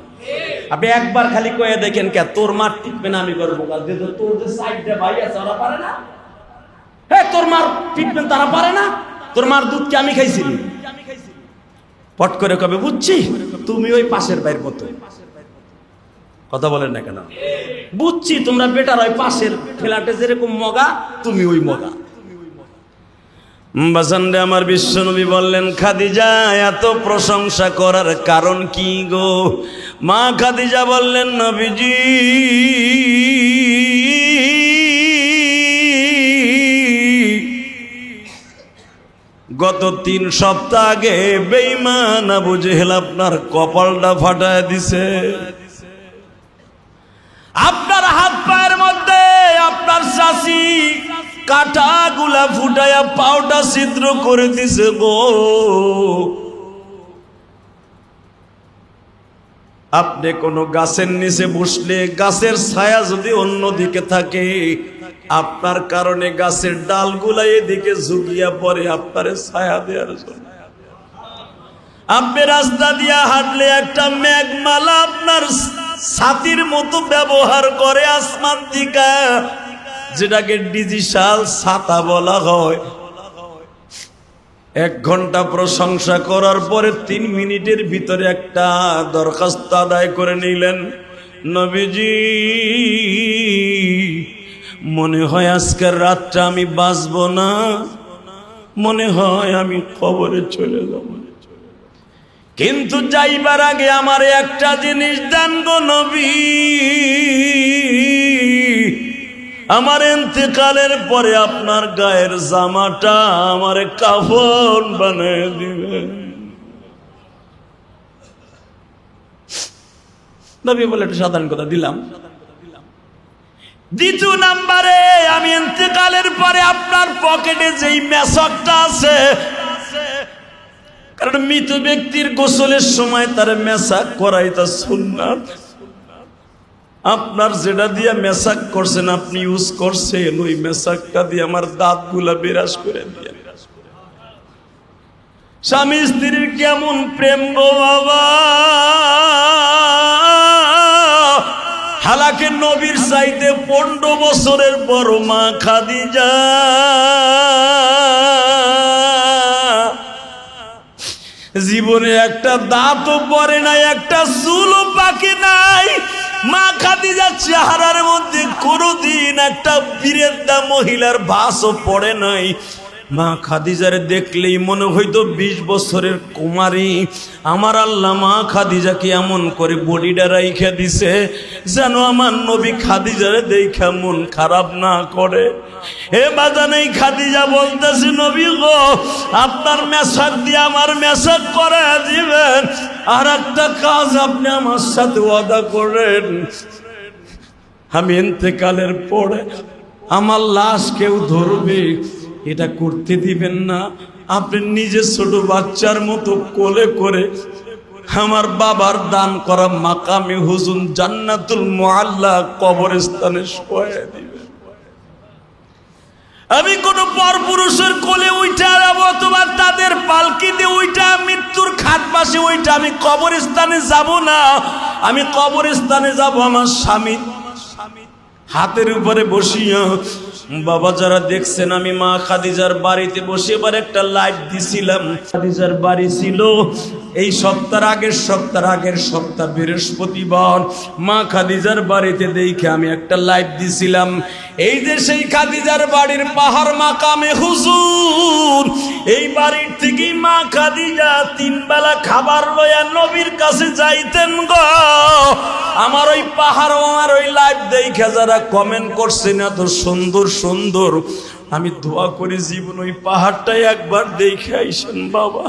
আপনি একবার খালি কয়ে দেখেন, কে তোর মার টিপবে না আমি করবো, তোর যে সাইডে ভাই আছে ওরা পারে না? হ্যাঁ, তোর মার টিপবেন তারা পারে না? তোর মার দুধ কি আমি খাইছিলি? পট করে কবে বুঝছি তুমি ওই পাশের ভাইয়ের মতো। কথা বলেন না কেন? বুঝছি তোমরা বেটার হয়, পাশের ফ্ল্যাটে যেরকম মগা তুমি ওই মগা। বাজানরে আমার বিশ্বনবী বললেন, খাদিজা এত প্রশংসা করার কারণ কি গো? মা খাদিজা বললেন, নবীজি গত 3 সপ্তাহ আগে বেঈমান আবু জেহেল আপনার কপালটা ফাটায় দিছে। আপনার হাত পায়ের মধ্যে আপনার চাচি কাঁটাগুলা ফুটায়া পাউটা ছিদ্র করে দিছে গো। আপনি কোনো গাছের নিচে বসলে গাছের ছায়া যদি অন্যদিকে থাকে, আপনার কারণে গাছের ডালগুলা এদিকে ঝুঁকিয়া পড়ে আপনার ছায়া দেওয়ার জন্য। আপনি রাস্তা দিয়া হাঁটলে একটা মেঘমালা আপনার ছাতির মতো ব্যবহার করে আসমান দিকা, যেটাকে ডিজিটাল ছাতা বলা হয়। 1 ঘন্টা প্রশংসা করার পরে 3 মিনিটের ভিতরে একটা দরখাস্ত আদায় করে নিলেন, নবীজি মনে হয় আজকের রাতটা আমি বাঁচবো না, মনে হয় আমি কবরে চলে যাব। কিন্তু যাইবার আগে আমার একটা জিনিস দান গো নবী, আমার ইন্তেকালের পরে আপনার গায়ের জামাটা আমার কাফন বানিয়ে দিবেন। নবী বলে একটা সাধারণ কথা দিলাম। 2 নম্বরে, আমি ইন্তেকালের পরে আপনার পকেটে যেই মেশকটা আছে, কারণ মৃত ব্যক্তির গোসলের সময় তার মেশাক করাই তা সুন্নাত। আপনার যেটা দিয়ে মেশাক করছেন, আপনি ইউজ করছেন, ওই মেশাকটা দিয়ে আমার দাঁতগুলা বিরাজ করে দিয়ে। স্বামী স্ত্রীর কেমন প্রেম গো বাবা! হালাকে নবীর চাইতে 15 বছরের বড় মা খাদিজা জীবনে একটা দাঁতও পড়ে নাই, একটা চুলও পাকে নাই। মা খাদিজার চেহারার মধ্যে কোনোদিন একটা বীরেদ্দা মহিলার ভাসও পড়ে নাই। মা খাদিজারে দেখলেই মনে হইতো 20 বছরের কুমারী। আমার আল্লাহ মা খাদিজাকে এমন করে বডিটা রাইখা দিছে যেন আমার নবী খাদিজারে দেখা মন খারাপ না করে। হে বাজান, এই খাদিজা বলতেছে, নবী গো আপনার মেশাক দিয়ে আমার মেশাক করে দিবেন, আর একটা কাজ আপনি আমার সাথে ওয়াদা করেন, আমি ইন্তেকালের পরে আমার লাশ কেউ ধরবে এটা করতে দিবেন না। আপনি নিজে ছোট বাচ্চার মতো কোলে করে আমার বাবার দান করা মাকামে হুজুন জান্নাতুল মুআল্লা কবরস্থানে শোয়া দিবেন। আমি কোন পরপুরুষের কোলে উঠা যাব অথবা তাদের পালকিতে উঠা মৃত্যুর খাট পাশে উঠা আমি কবরস্থানে যাব না। আমি কবরস্থানে যাব আমার স্বামী হাতের উপরে বসিয়া। বাবা যারা দেখছেন, আমি মা খাদিজার বাড়িতে বসে এবার একটা লাইভ দিছিলাম। খাদিজার বাড়ি ছিল এই আগের সপ্তাহ বৃহস্পতিবার। মা খাদিজার বাড়িতে দেখে আমি একটা লাইভ দিছিলাম। এই যে সেই খাদিজার বাড়ির পাহাড় মাকামে হুজুর, এই বাড়ির থেকেই মা খাদিজা 3 বেলা খাবার লইয়া নবীর কাছে যাইতেন গো। আমার ওই পাহাড়, আমার ওই লাইভ দেখে যারা কমেন্ট করছেন এত সুন্দর সুন্দর, আমি দোয়া করি জীবন ওই পাহাড়টাই একবার দেখে আইসেন বাবা।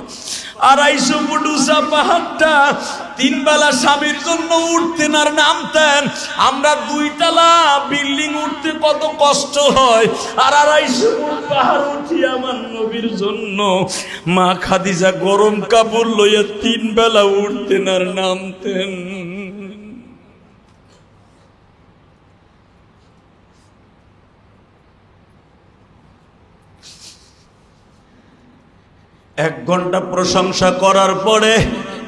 250 ফুট উঁচা পাহাড়টা 3 বেলা স্বামীর জন্য উঠতেন আর নামতেন। আমরা 2 তলা বিল্ডিং উঠতে কত কষ্ট হয়, আর 250 ফুট পাহাড় উঠি আমার নবীর জন্য। মা খাদিজা গরম কাপড় লইয়া 3 বেলা উঠতেন আর নামতেন। এক ঘন্টা প্রশংসা করার পরে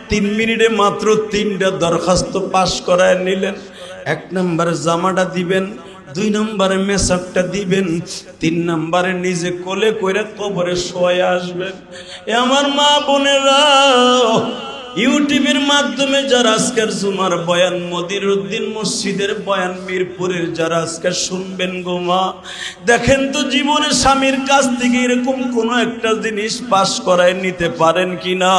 3 মিনিটে মাত্র 3টা দরখাস্ত পাশ করায় নিলেন। 1 নম্বরে জামাটা দিবেন, 2 নম্বরে মেশাকটা দিবেন, 3 নম্বরে নিজে কোলে কইরা কবরে শোয়া আসবেন। এ আমার মা বোনেরা, ইউটিউবের মাধ্যমে যারা আজকের জুমার বয়ান মদিনুদ্দিন মসজিদের বয়ান মিরপুরের যারা আজকে শুনবেন গো মা, দেখেন তো জীবনে স্বামীর কাছ থেকে এরকম কোনো একটা জিনিস পাস করায় নিতে পারেন কিনা।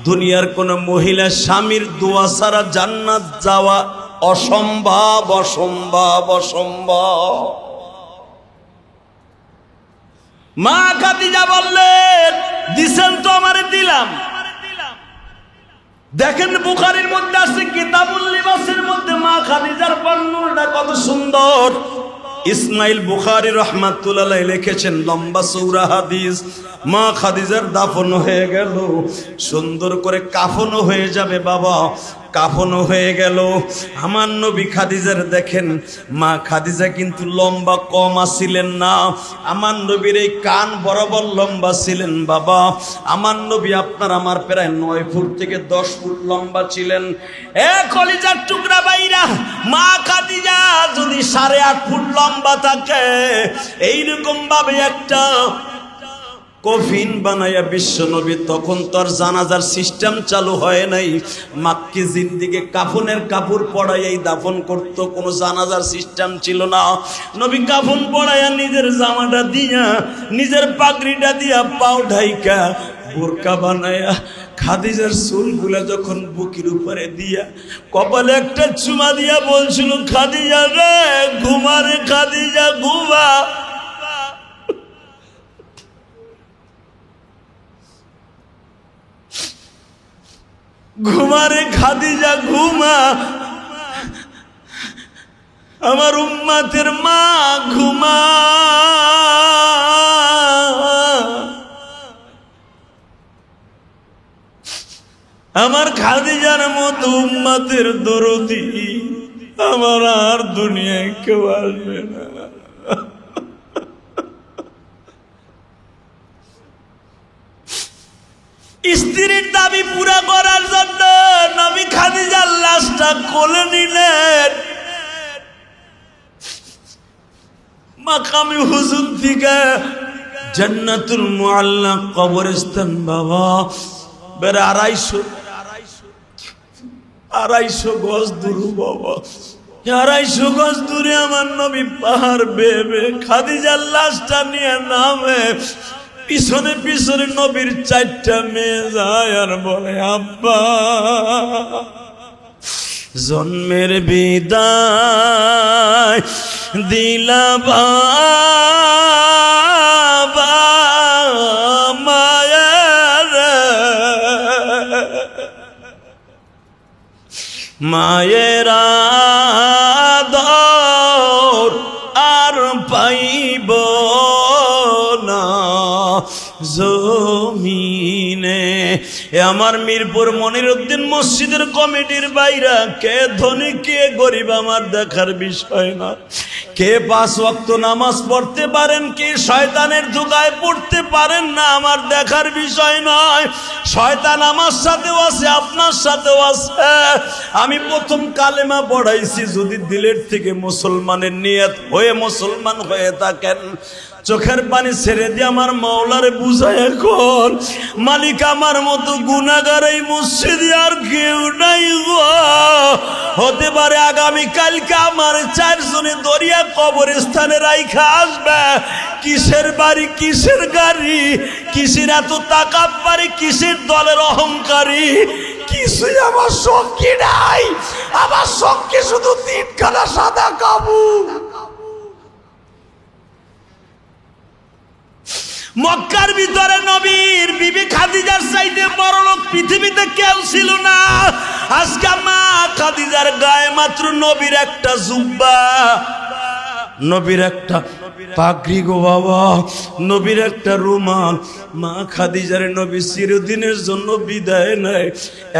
দুনিয়ার কোনো মহিলা স্বামীর দোয়া ছাড়া জান্নাত যাওয়া অসম্ভব, অসম্ভব, অসম্ভব। মা খাদিজা বললেন, দিছেন তো আমারে দিলাম। দেখেন বুখারীর মধ্যে আছে কিতাবুল লিবাসের মধ্যে মা খাদিজার বর্ণনাটা কত সুন্দর। ইসমাইল বুখারী রাহমাতুল্লাহ আলাইহি লিখেছেন, লম্বা চৌড়া হাদিস। মা খাদিজার দাফন হয়ে গেল, সুন্দর করে কাফনও হয়ে যাবে বাবা, কাফনও হয়ে গেল। আমার নবী খাদিজার দেখেন, মা খাদিজা কিন্তু লম্বা কম ছিলেন না, আমার নবীর এই কান বরাবর লম্বা ছিলেন বাবা। আমার নবী আপনার আমার প্রায় 9 ফুট থেকে 10 ফুট লম্বা ছিলেন। এ কলিজার টুকরা বাইরা, মা খাদিজা যদি 8.5 ফুট লম্বা থাকে, এইরকম ভাবে একটা কফিন বানাইয়া বিশ্ব নবী, তখন তোর জানাজার সিস্টেম চালু হয় নাই। মাক্কি জিন্দিকে কাফনের কাপড় পরাইয়াই দাফন করত, কোনো জানাজার সিস্টেম ছিল না। নবী কাফন পরাইয়া নিজের জামাটা দিয়া, নিজের পাগড়িটা দিয়া, পাও ঢাইকা বোরকা বানায়া খাদিজার চুলগুলা যখন বুকের উপরে দিয়া, কপালে একটা চুমা দিয়া বলছিল, খাদিজা রে ঘুমা রে, খাদিজা ঘুমা। ঘুমারে খাদিজা ঘুমা, আমার উম্মতের মা ঘুমা। আমার খাদিজার মতো উম্মতের দরদি আমার আর দুনিয়ায় কেউ আসবে না। স্ত্রীর দাবি পুরা করার জন্য নবী খাদিজার লাশটা কোলে নিলেন। মাকামে হুজুর থেকে জান্নাতুল মুআল্লা কবরস্থান বাবা, বের 250 গজ দূর বাবা, 250 গজ দূরে আমার নবী পাহাড় বেয়ে খাদিজার লাশটা নিয়ে নামে। পিছনে পিছনে নবীর 4টা মেয়ে যায় আর বলে, আব্বা জন্মের বিদায় দিলা বাবা, মায়ের মায়ের আদর আর পাইব না জমিনে। এ আমার মিরপুর মনিরুদ্দিন মসজিদের কমিটির বাইরা, কে ধনী কে গরিব আমার দেখার বিষয় না। কে 5 ওয়াক্ত নামাজ পড়তে পারেন, কে শয়তানের ধোঁকায় পড়তে পারেন না, আমার দেখার বিষয় নয়। শয়তান আমার সাথেও আছে, আপনার সাথেও আছে। আমি প্রথম কালেমা পড়াইছি, যদি দিলের থেকে মুসলমানের নিয়ত হয়ে মুসলমান হয়ে থাকেন, চোখের পানি ছেড়ে দিয়ে আমার মাওলারে বুঝায় এখন, মালিক আমার মতো গুনাহগার এই মসজিদে আর কেউ নাই গো। হতে পারে আগামী কালকে আমার 4 জনে দরিয়া কবরস্থানে রাইখা আসবে। কিসের বাড়ি, কিসের গাড়ি, কিসের এত তাকাব্বারি, কিসের দলের অহংকারী, কিছুই আমার সঙ্গী নাই। আমার সঙ্গে শুধু 3খানা সাদা কাপড়। মক্কার ভিতরে নবীর বিবি খাদিজার চাইতে বড় লোক পৃথিবীতে কেউ ছিল না। আজকে মা খাদিজার গায়ে মাত্র নবীর একটা জুব্বা, নবীর একটা পাগড়ি গো বাবা, নবীর একটা রুমাল। মা খাদিজার নবী চিরদিনের জন্য বিদায় নেয়।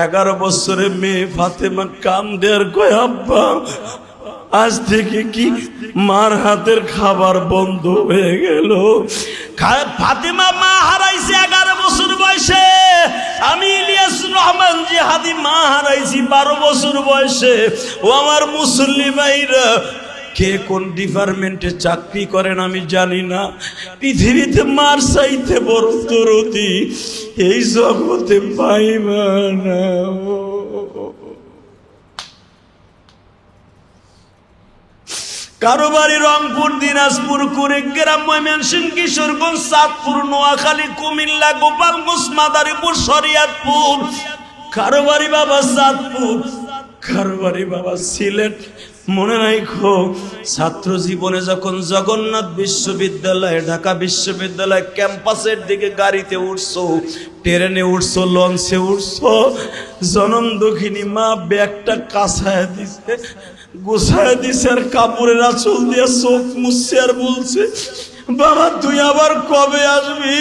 11 বছরের মেয়ে ফাতেমা কান্দে আর কয়, আব্বা আজ থেকে কি মার হাতের খাবার বন্ধ হয়ে গেল। ফাতেমা মা হারাইছে 11 বছর বয়সে। আমি ইলিয়াস রহমান জিহাদি মা হারাইছি 12 বছর বয়সে। ও আমার মুসল্লি ভাইরা, কে কোন ডিপার্টমেন্টে চাকরি করেন আমি জানি না, পৃথিবীতে মার চাইতে বড় দরদি এই জগতে পাইবা না। কারো বাড়ি রংপুর, দিনাজপুর, কুড়িগ্রাম, ময়মনসিংহ, কিশোরগঞ্জ, চাঁদপুর, নোয়াখালী, কুমিল্লা, গোপালগঞ্জ, মাদারীপুর, শরিয়তপুর। কারো বাড়ি বাবা চাঁদপুর, কারো বাড়ি বাবা সিলেট। মনে রাখো, ছাত্র জীবনে যখন জগন্নাথ বিশ্ববিদ্যালয়, ঢাকা বিশ্ববিদ্যালয় ক্যাম্পাসের দিকে গাড়িতে উঠছো, ট্রেনে উঠছো, লঞ্চে উঠছো, জনম দুঃখিনী মা ব্যাগটা কাছায় দিছে, গোছায় দিছে, আর কাপড়ের আঁচল দিয়ে চোখ মুছছে, আর বলছে বাবা তুই আবার কবে আসবি?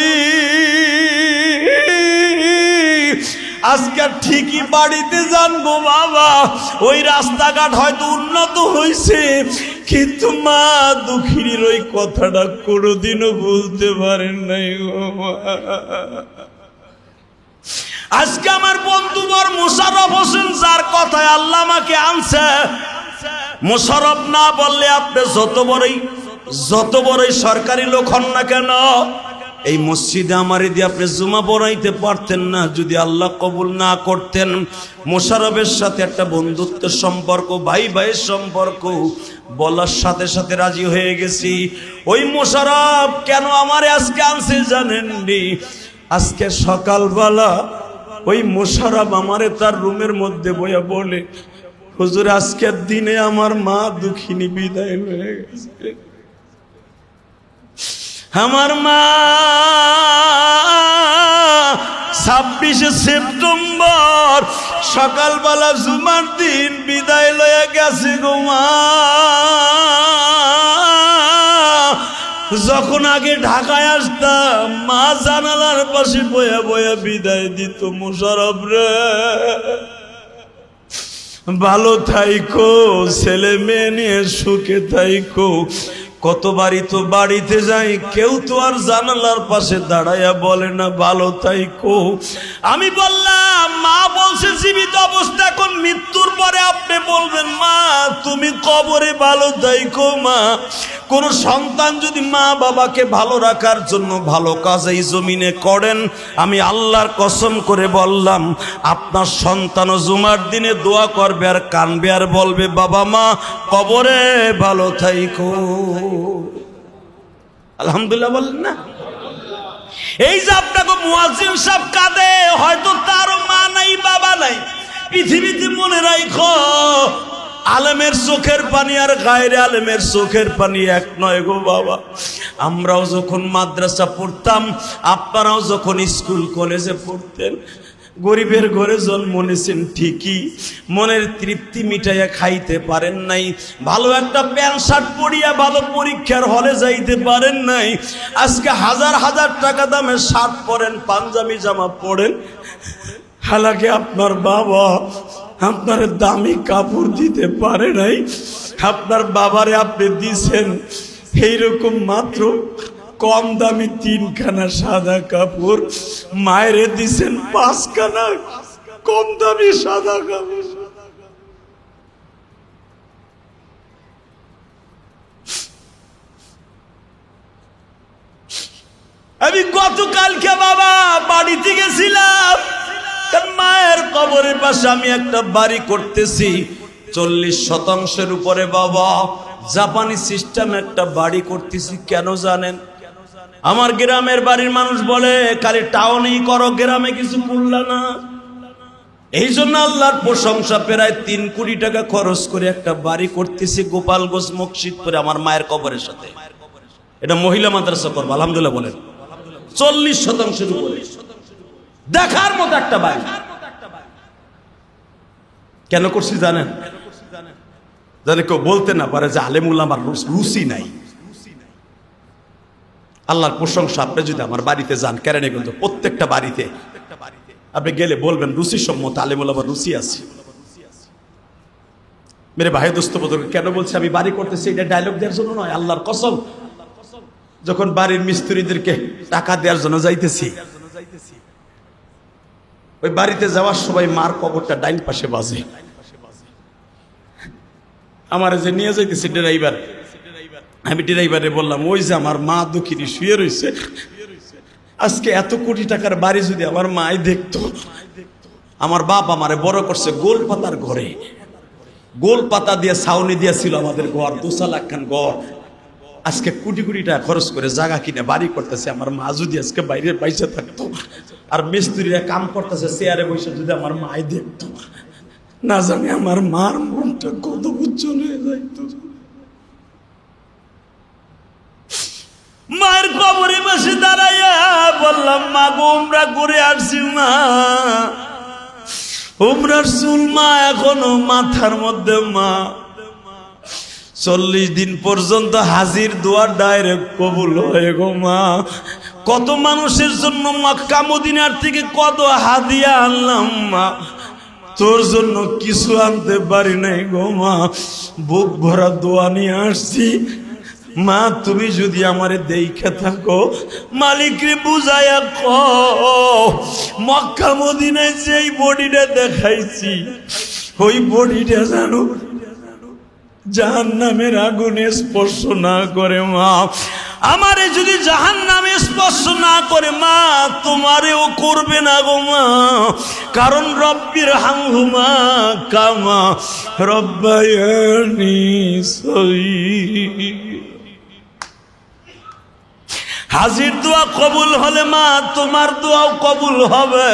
আজকে ঠিকই বাড়িতে জানবো বাবা। ওই রাস্তাঘাট হয়তো উন্নত হয়েছে, কিন্তু মা দুঃখিনীর ওই কথাটা কোনোদিনও বলতে পারেন নাই গো মা। আজকে আমার বন্ধু বর মোশাররফ হোসেন, যার কথায় আল্লাহ আমাকে আনছে, মোশাররফ না বললে আপনি যত বড়ই সরকারি লোক হন না কেন, এই মসজিদে আমারে দিয়ে আপনি জুমা পড়াইতে পারতেন না যদি আল্লাহ কবুল না করতেন। মোশাররফের সাথে একটা বন্ধুত্বের সম্পর্ক, ভাই ভাইয়ের সম্পর্ক, বলার সাথে সাথে রাজি হয়ে গেছি। ওই মোশাররফ কেন আমারে আজকে আনছে জানেন নি? আজকে সকালবেলা ওই মোশাররফ আমারে তার রুমের মধ্যে বইয়া বলে, হুজুর আজকের দিনে আমার মা দুঃখিনী বিদায় হয়ে গেছে। আমার মা 26শে সেপ্টেম্বর সকালবেলা জুমার দিন বিদায় লয়ে গেছে গো মা। যখন আগে ঢাকায় আসতাম, মা জানালার পাশে বয়া বয়া বিদায় দিত, মোশাররফ রে ভালো থাইকো, ছেলে মেয়ে নিয়ে সুখে থাইকো। কতবারই তো বাড়িতে যাই, কেউ তো আর জানালার পাশে দাঁড়াইয়া বলে না ভালো থাইকো। আমি বললাম, মা বলছে জীবিত অবস্থা, এখন মৃত্যুর পরে আপনি বলবেন মা তুমি কবরে ভালো থাইকো। মা, কোন সন্তান যদি মা বাবাকে ভালো রাখার জন্য ভালো কাজ এই জমিনে করেন, আমি আল্লাহর কসম করে বললাম আপনার সন্তানও জুমার দিনে দোয়া করবে আর কানবে আর বলবে বাবা মা কবরে ভালো থাইকো। আলহামদুলিল্লাহ বলেন না? এই যে আপনাকে মুয়াজ্জিন সাহেব কাঁদে, হয়তো তারও মা নাই বাবা নাই। পৃথিবীতে মনে রাখো, আলেমের চোখের পানি আর গায়রে আলেমের চোখের পানি এক নয় গো বাবা। আমরাও যখন মাদ্রাসা পড়তাম, আপনারাও যখন স্কুল কলেজে পড়তেন, গরিবের ঘরে জন্ম নিয়েছেন ঠিকই, মনের তৃপ্তি মিটাইয়া খাইতে পারেন নাই, ভালো একটা প্যান্ট শার্ট পরিয়া ভালো পরীক্ষার হলে যাইতে পারেন নাই। আজকে হাজার হাজার টাকা দামের শার্ট পরেন, পাঞ্জাবি জামা পরেন, হালাকে আপনার বাবা আপনার দামি কাপড় দিতে পারে নাই। আপনার বাবারে আপনি দিছেন এইরকম মাত্র কম দামি 3খানা সাদা কাপড়, মায়েরে দিছেন 5খানা কম দামি সাদা কাপড়। আমি গতকালকে বাবা বাড়িতে গেছিলাম, মায়ের কবরের পাশে আমি একটা বাড়ি করতেছি 40% উপরে বাবা, জাপানি সিস্টেম একটা বাড়ি করতেছি। কেন জানেন? আমার গ্রামের বাড়ির মানুষ বলে খালি টাউনেই করো, গ্রামে কিছু করলা না। এই জন্য আল্লাহর প্রশংসা, প্রায় 3 কোটি টাকা খরচ করে একটা বাড়ি করতেছি গোপালগঞ্জ মসজিদপুরে আমার মায়ের কবরের সাথে। এটা মহিলা মাদ্রাসা করবো, আলহামদুলিল্লাহ বলেন। 40% উপরে দেখার মতো একটা বাড়ি। কেন করছি জানেন? জানে কেউ বলতে না পারে যে আলেমুল আমার রুচি নাই। আল্লাহর প্রশংসা, আপনি যদি আমার বাড়িতে যান কেরানীগঞ্জ, প্রত্যেকটা বাড়িতে আপনি গেলে বলবেন রুচি সম্মত আলেমুল আমার রুচি আছে। মেরে ভাই দোস্ত বদর, কেন বলছে আমি বাড়ি করতেছি এটা ডায়লগ দেওয়ার জন্য নয়, আল্লাহর কসম। যখন বাড়ির মিস্ত্রিদেরকে টাকা দেওয়ার জন্য যাইতেছি, ওই বাড়িতে যাওয়ার সময় মার কবরটা ডাইন পাশে বাজে। আমার যে নিয়ে যাইতেছে ড্রাইভার, আমি ড্রাইভারে বললাম ওই যে আমার মা দুঃখিনী শুয়ে রয়েছে, আজকে এত কোটি টাকার বাড়ি যদি আমার মাই দেখতো। আমার বাপ আমারে বড় করছে গোল পাতার ঘরে, গোল পাতা দিয়ে ছাউনি দিয়েছিল আমাদের ঘর, 2 লাখ খান ঘর। আজকে কোটি কোটি টাকা খরচ করে জায়গা কিনে বাড়ি করতেছে। আমার মা যদি আজকে বাইরে বাইসে থাকতো, আর মিস্ত্রিরা কাম করতেছে চেয়ারে বসে, যদি আমার মাই দেখতো, না জানি আমার মার মনটা কত উজ্জ্বল হয়ে যাইতো। মায়ের কবরে বসে দাঁড়াইয়া বললাম, মা গো উমরা করে আসছি মা, উমরার চুল মা এখনো মাথার মধ্যে মা, 40 দিন পর্যন্ত হাজির দোয়া ডাইরেক্ট কবুল হয়ে গো মা। কত মানুষের জন্য মক্কা মদিনার থেকে কত হাদিয়া আনলাম মা, তোর জন্য কিছু আনতে পারি নাই গো মা, বুক ভরা দোয়া নিয়ে আসছি মা। তুমি যদি আমারে দেখে থাকো, মালিকরে বুঝাইয়া কও মক্কা মদিনায় যেই বডিটা দেখাইছি ওই বডিটা জানো জাহান্নামের আগুনে স্পর্শ না করে মা। আমারে যদি জাহান্নামে স্পর্শ না করে মা, তোমারেও করবে না গো মা। কারণ রব্বির হামহুমা কামা রব্বায়ানি সগীরা। হাজির দোয়া কবুল হলে মা তোমার দোয়াও কবুল হবে।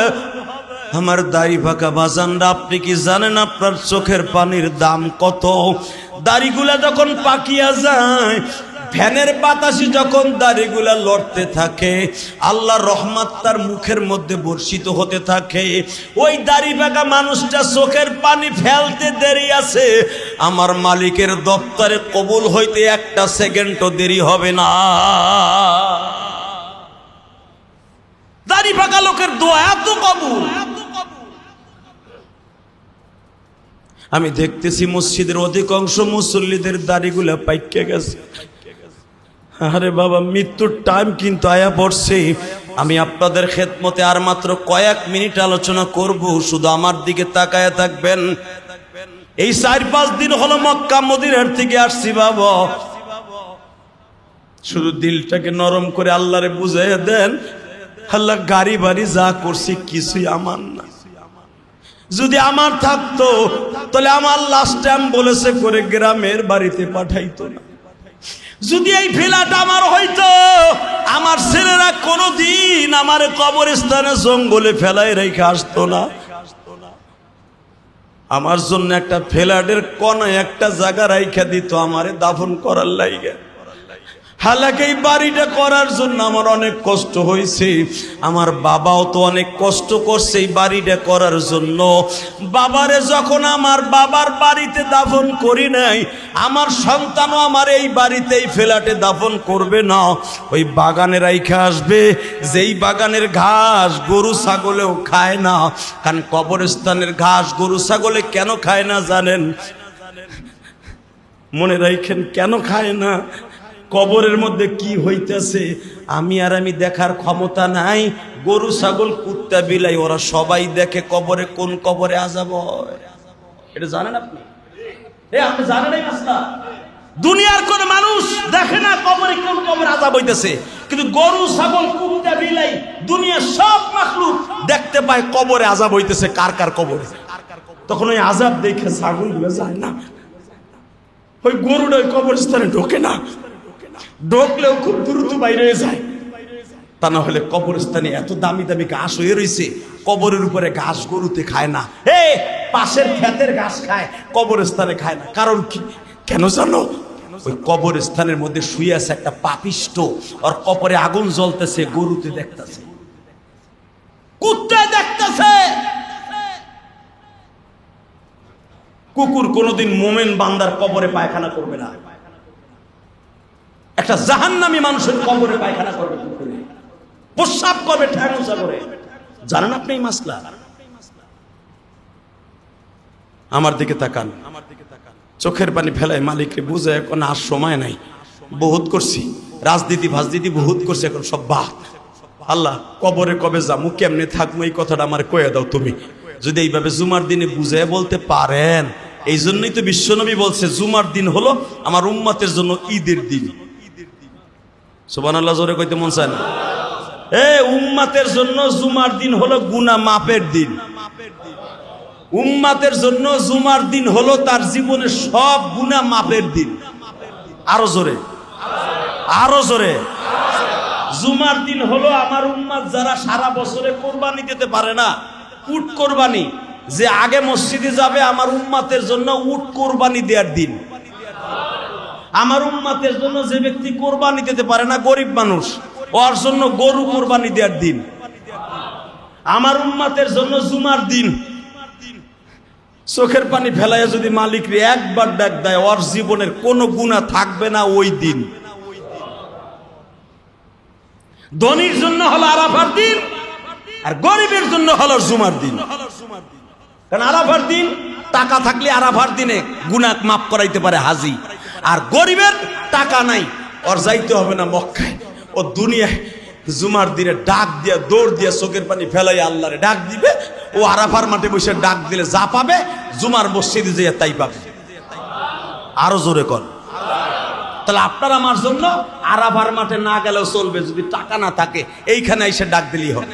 আমার দাড়ি ফাঁকা বাজানরা, আপনি কি জানেন আপনার চোখের পানির দাম কত? দাড়িগুলা যখন পাকিয়া যায়, ফ্যানের বাতাসে যখন দাড়িগুলা লড়তে থাকে, আল্লাহর রহমত তার মুখের মধ্যে বর্ষিত হতে থাকে, ওই দাড়ি পাকা মানুষটা চোখের পানি ফেলতে দেরি আছে, আমার মালিকের দপ্তরে কবুল হইতে 1 সেকেন্ডও দেরি হবে না। দাড়ি পাকা লোকের দোয়া এত কবুল। আমি দেখতেছি মসজিদের অধিকাংশ মুসল্লিদের দাড়িগুলা পাইকে গেছে। আরে বাবা, মৃত্যুর টাইম কিন্তু আয়া পড়ছে। আমি আপনাদের খেদমতে আর মাত্র কয়েক মিনিট আলোচনা করব, শুধু আমার দিকে তাকায় থাকবেন। এই 4-5 দিন হলো মক্কা মদিনার থেকে আসছি বাবা, শুধু দিলটাকে নরম করে আল্লাহরে বুঝাইয়া দেন, আল্লাহ গাড়ি বাড়ি যা করছি কিছুই আমার না। যদি আমার থাকতো তাহলে আমার লাস্ট টাইম বলেছে করে গ্রামের বাড়িতে পাঠাইতো না। যদি এই ফ্ল্যাট আমার হইতো, আমার ছেলেরা কোনোদিন আমার কবরস্থানে জঙ্গলে ফেলাই রেখে আসতো না। আমার জন্য একটা ফ্ল্যাটের কোণে একটা জায়গা রাইখা দিত আমারে দাফন করার লাইগা। হালাকে এই বাড়িটা করার জন্য আমার অনেক কষ্ট হয়েছে। আমার বাবাও তো অনেক কষ্ট করছে এই বাড়িটা করার জন্য। বাবারে যখন আমার বাবার বাড়িতে দাফন করি নাই, আমার সন্তানও আমার এই বাড়িতে এই ফ্ল্যাটে দাফন করবে না, ওই বাগানে রাইখা আসবে, যেই বাগানের ঘাস গরু ছাগলেও খায় না। কারণ কবরস্থানের ঘাস গরু ছাগলে কেন খায় না জানেন? মনে রাখেন কেন খায় না? কবরের মধ্যে কি হইতেছে আমি দেখার ক্ষমতা নাই। গরু ছাগল কুত্তা বিলাই ওরা সবাই দেখে কবরে, কোন কবরে আযাব হয় এটা জানেন আপনি? আপনি জানেন এই মাসলা? দুনিয়ার কোন মানুষ দেখে না কবরে কোন কবরে আযাব হইতেছে, কিন্তু গরু ছাগল কুত্তা বিলাই দুনিয়ার সব মাখলুক দেখতে পায় কবরে আযাব হইতেছে কার কার কবরে। তখন ওই আযাব দেখে ছাগলগুলো যায় না, ওই গরুটা ওই কবরস্থানে ঢোকে না, ঢোকলেও খুব দ্রুত বাইরে যায়। তা না হলে কবরস্থানে এত দামি দামি ঘাস হয়ে রয়েছে, কবরের উপরে ঘাস গরুতে খায় না, পাশের ক্ষেতের ঘাস খায়, কবরস্থানে খায় না। কারণ কি কেন জানো? ওই কবরস্থানের মধ্যে শুয়ে আছে একটা পাপিষ্ট, আর কবরে আগুন জ্বলতেছে, গরুতে দেখতেছে, কুত্তায় দেখতেছে। কুকুর কোনোদিন মোমেন বান্দার কবরে পায়খানা করবে না, একটা জাহান্নামী মানুষের কবরে পায়খানা করবে, কুকুরে প্রস্রাব করবে ঠ্যাং উঁচা করে। জানেন আপনি এই মাসলা? আমার দিকে তাকান, চোখের পানি ফেলায় মালিককে বুঝে, এখন আর সময় নাই, বহুত করছি, রাজনীতি ভাজনীতি বহুত করছি, এখন সব বাদ। আল্লাহ কবরে কবে যামু, কেমনে থাকবো, এই কথাটা আমার কয়ে দাও তুমি। যদি এইভাবে জুমার দিনে বুঝে বলতে পারেন, এই জন্যই তো বিশ্বনবী বলছে জুমার দিন হলো আমার উম্মতের জন্য ঈদের দিন। সুবহানাল্লাহ জোরে কইতে মন চায় না? উম্মতের জন্য জুমার দিন হলো গুনাহ মাফের দিন। উম্মতের জন্য জুমার দিন হলো তার জীবনের সব গুনাহ মাফের দিন। আরো জোরে, আরো জোরে। জুমার দিন হলো আমার উম্মত যারা সারা বছরে কোরবানি দিতে পারে না, উট কোরবানি, যে আগে মসজিদে যাবে আমার উম্মতের জন্য উট কোরবানি দেওয়ার দিন। আমার উম্মতের জন্য যে ব্যক্তি কোরবানি দিতে পারে না, গরিব মানুষ, ওর জন্য গরু কোরবানি দেওয়ার দিন। আমার উম্মতের জন্য জুমার দিন। চোখের পানি ফেলাইয়া যদি মালিক রে একবার ডাক দেয়, ওর জীবনের কোনো গুনাহ থাকবে না ওই দিন। ধনীর জন্য হলো আরাফার দিন, আর গরিবের জন্য হলো জুমার দিন। কারণ আরাফার দিন টাকা থাকলে আরাফার দিনে গুনাহ মাফ করাইতে পারে হাজি, আর গরিবের টাকা নাই, ওর যাইতে হবে না মক্কায়, ও দুনিয়ায় জুমার দিনে ডাক দিয়া দৌড় দিয়া চোখের পানি ফেলাই আল্লাহরে ডাক দিবে। ও আরাফার মাঠে বসে ডাক দিলে যা পাবে জুমার মসজিদে যেয়ে তাই পাবে। আরো জোরে কর। তাহলে আপনার আমার জন্য আরাফার মাঠে না গেলেও চলবে, যদি টাকা না থাকে এইখানে এসে ডাক দিলেই হবে।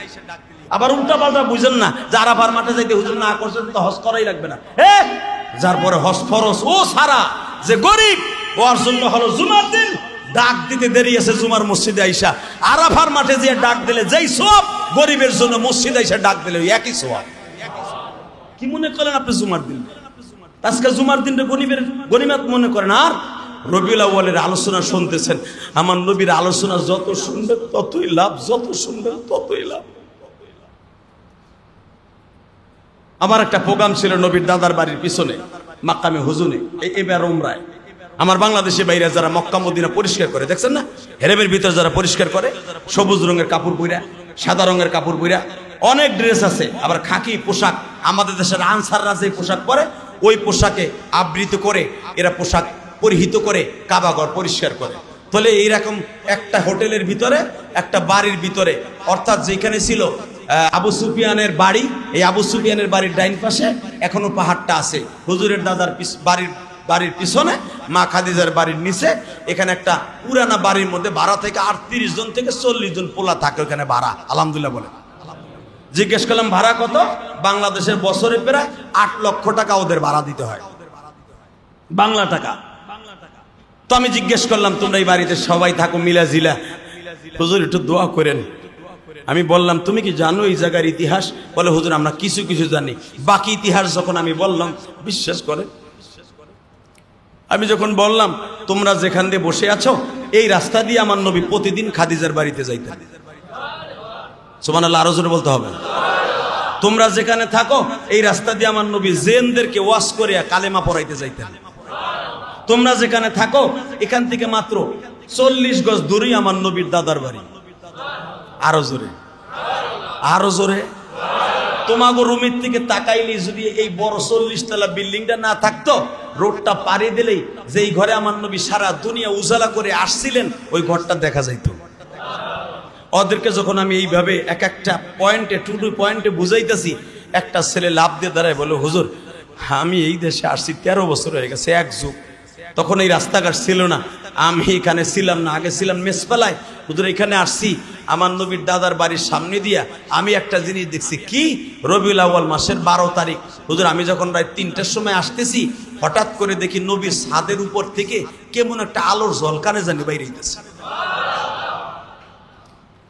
আবার উল্টা পাল্টা বুঝেন না যে আরাফার মাঠে যাইতে হুজুর না করছেন তো হজ করাই লাগবে না। যার পরে হজ ফরজ, ও সারা যে গরিব, ওর জন্য হলো জুমার দিন। ডাক দিতে দেরি আছে জুমার মসজিদে আইসা, আরাফার মাঠে যে ডাক দিলে যেই সওয়াব, গরিবের জন্য মসজিদে আইসা ডাক দিলে একই সওয়াব। কি মনে করেন আপনি জুমার দিন? আজকে জুমার দিনটা গরিবের গনিমত মনে করেন। আর রবিউল আউয়ালের আলোচনা শুনতেছেন, আমার নবীর আলোচনা যত শুনবেন ততই লাভ, যত শুনবেন ততই লাভ। আমার একটা প্রোগ্রাম ছিল নবীর দাদার বাড়ির পিছনে মাক্কামে হুজুনে, এবার উমরায়। আমার বাংলাদেশে বাইরে যারা মক্কা মদিনা পরিষ্কার করে, দেখছেন না, হেরেমের ভিতর যারা পরিষ্কার করে, সবুজ রঙের কাপড় পইরা, সাদা রঙের কাপড় পইরা, অনেক ড্রেস আছে। আবার খাকি পোশাক, আমাদের দেশের আনসাররা যে পোশাক পরে, ওই পোশাকে আবৃত করে এরা পোশাক পরিহিত করে কাবাঘর পরিষ্কার করে। তাহলে এইরকম একটা হোটেলের ভিতরে, একটা বাড়ির ভিতরে, অর্থাৎ যেখানে ছিল আবু সুফিয়ানের বাড়ি, এই আবু সুফিয়ানের বাড়ির ডাইন পাশে এখনো পাহাড়টা আছে। হুজুরের দাদার বাড়ির পিছনে, মা খাদিজার বাড়ির নিচে, এখানে একটা পুরানা বাড়ির মধ্যে ভাড়া থেকে 38 জন থেকে 40 জন পোলা থাকে ওখানে ভাড়া। আলহামদুলিল্লাহ বলে। জিজ্ঞেস করলাম ভাড়া কত? বাংলাদেশের বছরে প্রায় 8 লক্ষ টাকা ওদের ভাড়া দিতে হয়, বাংলা টাকা। তো আমি জিজ্ঞেস করলাম, তোমরা এই বাড়িতে সবাই থাকো মিলা জিলা, হুজুর একটু দোয়া করেন। আমি বললাম, তুমি কি জানো এই জায়গার ইতিহাস? বলে, হুজুর আমরা কিছু কিছু জানি। বাকি ইতিহাস যখন আমি বললাম, বিশ্বাস করে, আমি যখন বললাম তোমরা যেখান দিয়ে বসে আছো এই রাস্তা দিয়ে আমার নবী প্রতিদিন খাদিজার বাড়িতে যাইতেন। সুবহানাল্লাহ, আরো জোরে বলতে হবে। তোমরা যেখানে থাকো এই রাস্তা দিয়ে আমার নবী জেনদেরকে ওয়াজ করিয়া কালেমা পড়াইতে যাইতেন। তোমরা যেখানে থাকো এখান থেকে মাত্র 40 গজ দূরেই আমার নবীর দাদার বাড়ি। আরো জোরে, আরো জোরে। তোমাগো রুমের থেকে তাকাইলেই যদি এই বড় 40 তলা বিল্ডিংটা না থাকতো, রোডটা পাড়ি দিলেই যেই ঘরে আমার নবী সারা দুনিয়া উজালা করে আসছিলেন ওই ঘরটা দেখা যাইতো। ওদেরকে যখন আমি এইভাবে এক একটা পয়েন্টে, টু টু পয়েন্টে বুঝাইতেছি, একটা ছেলে লাভ দিয়ে দাঁড়ায় বলে, হুজুর আমি এই দেশে আসছি 13 বছর হয়ে গেছে, এক যুগ। তখন এই রাস্তাঘাট ছিল না, আমি এখানে ছিলাম না, আগে ছিলাম মেসপালায়। হুজুর এখানে আসছি আমার নবীর দাদার বাড়ির সামনে দিয়া, আমি একটা জিনিস দেখছি। কি? রবিউল আউয়াল মাসের 12 তারিখ। হুজুর আমি যখন রাত 3টার সময় আসতেছি, হঠাৎ করে দেখি নবীর ছাদের উপর থেকে কেমন একটা আলোর ঝলকানে জানি বাইরে হইতেছে।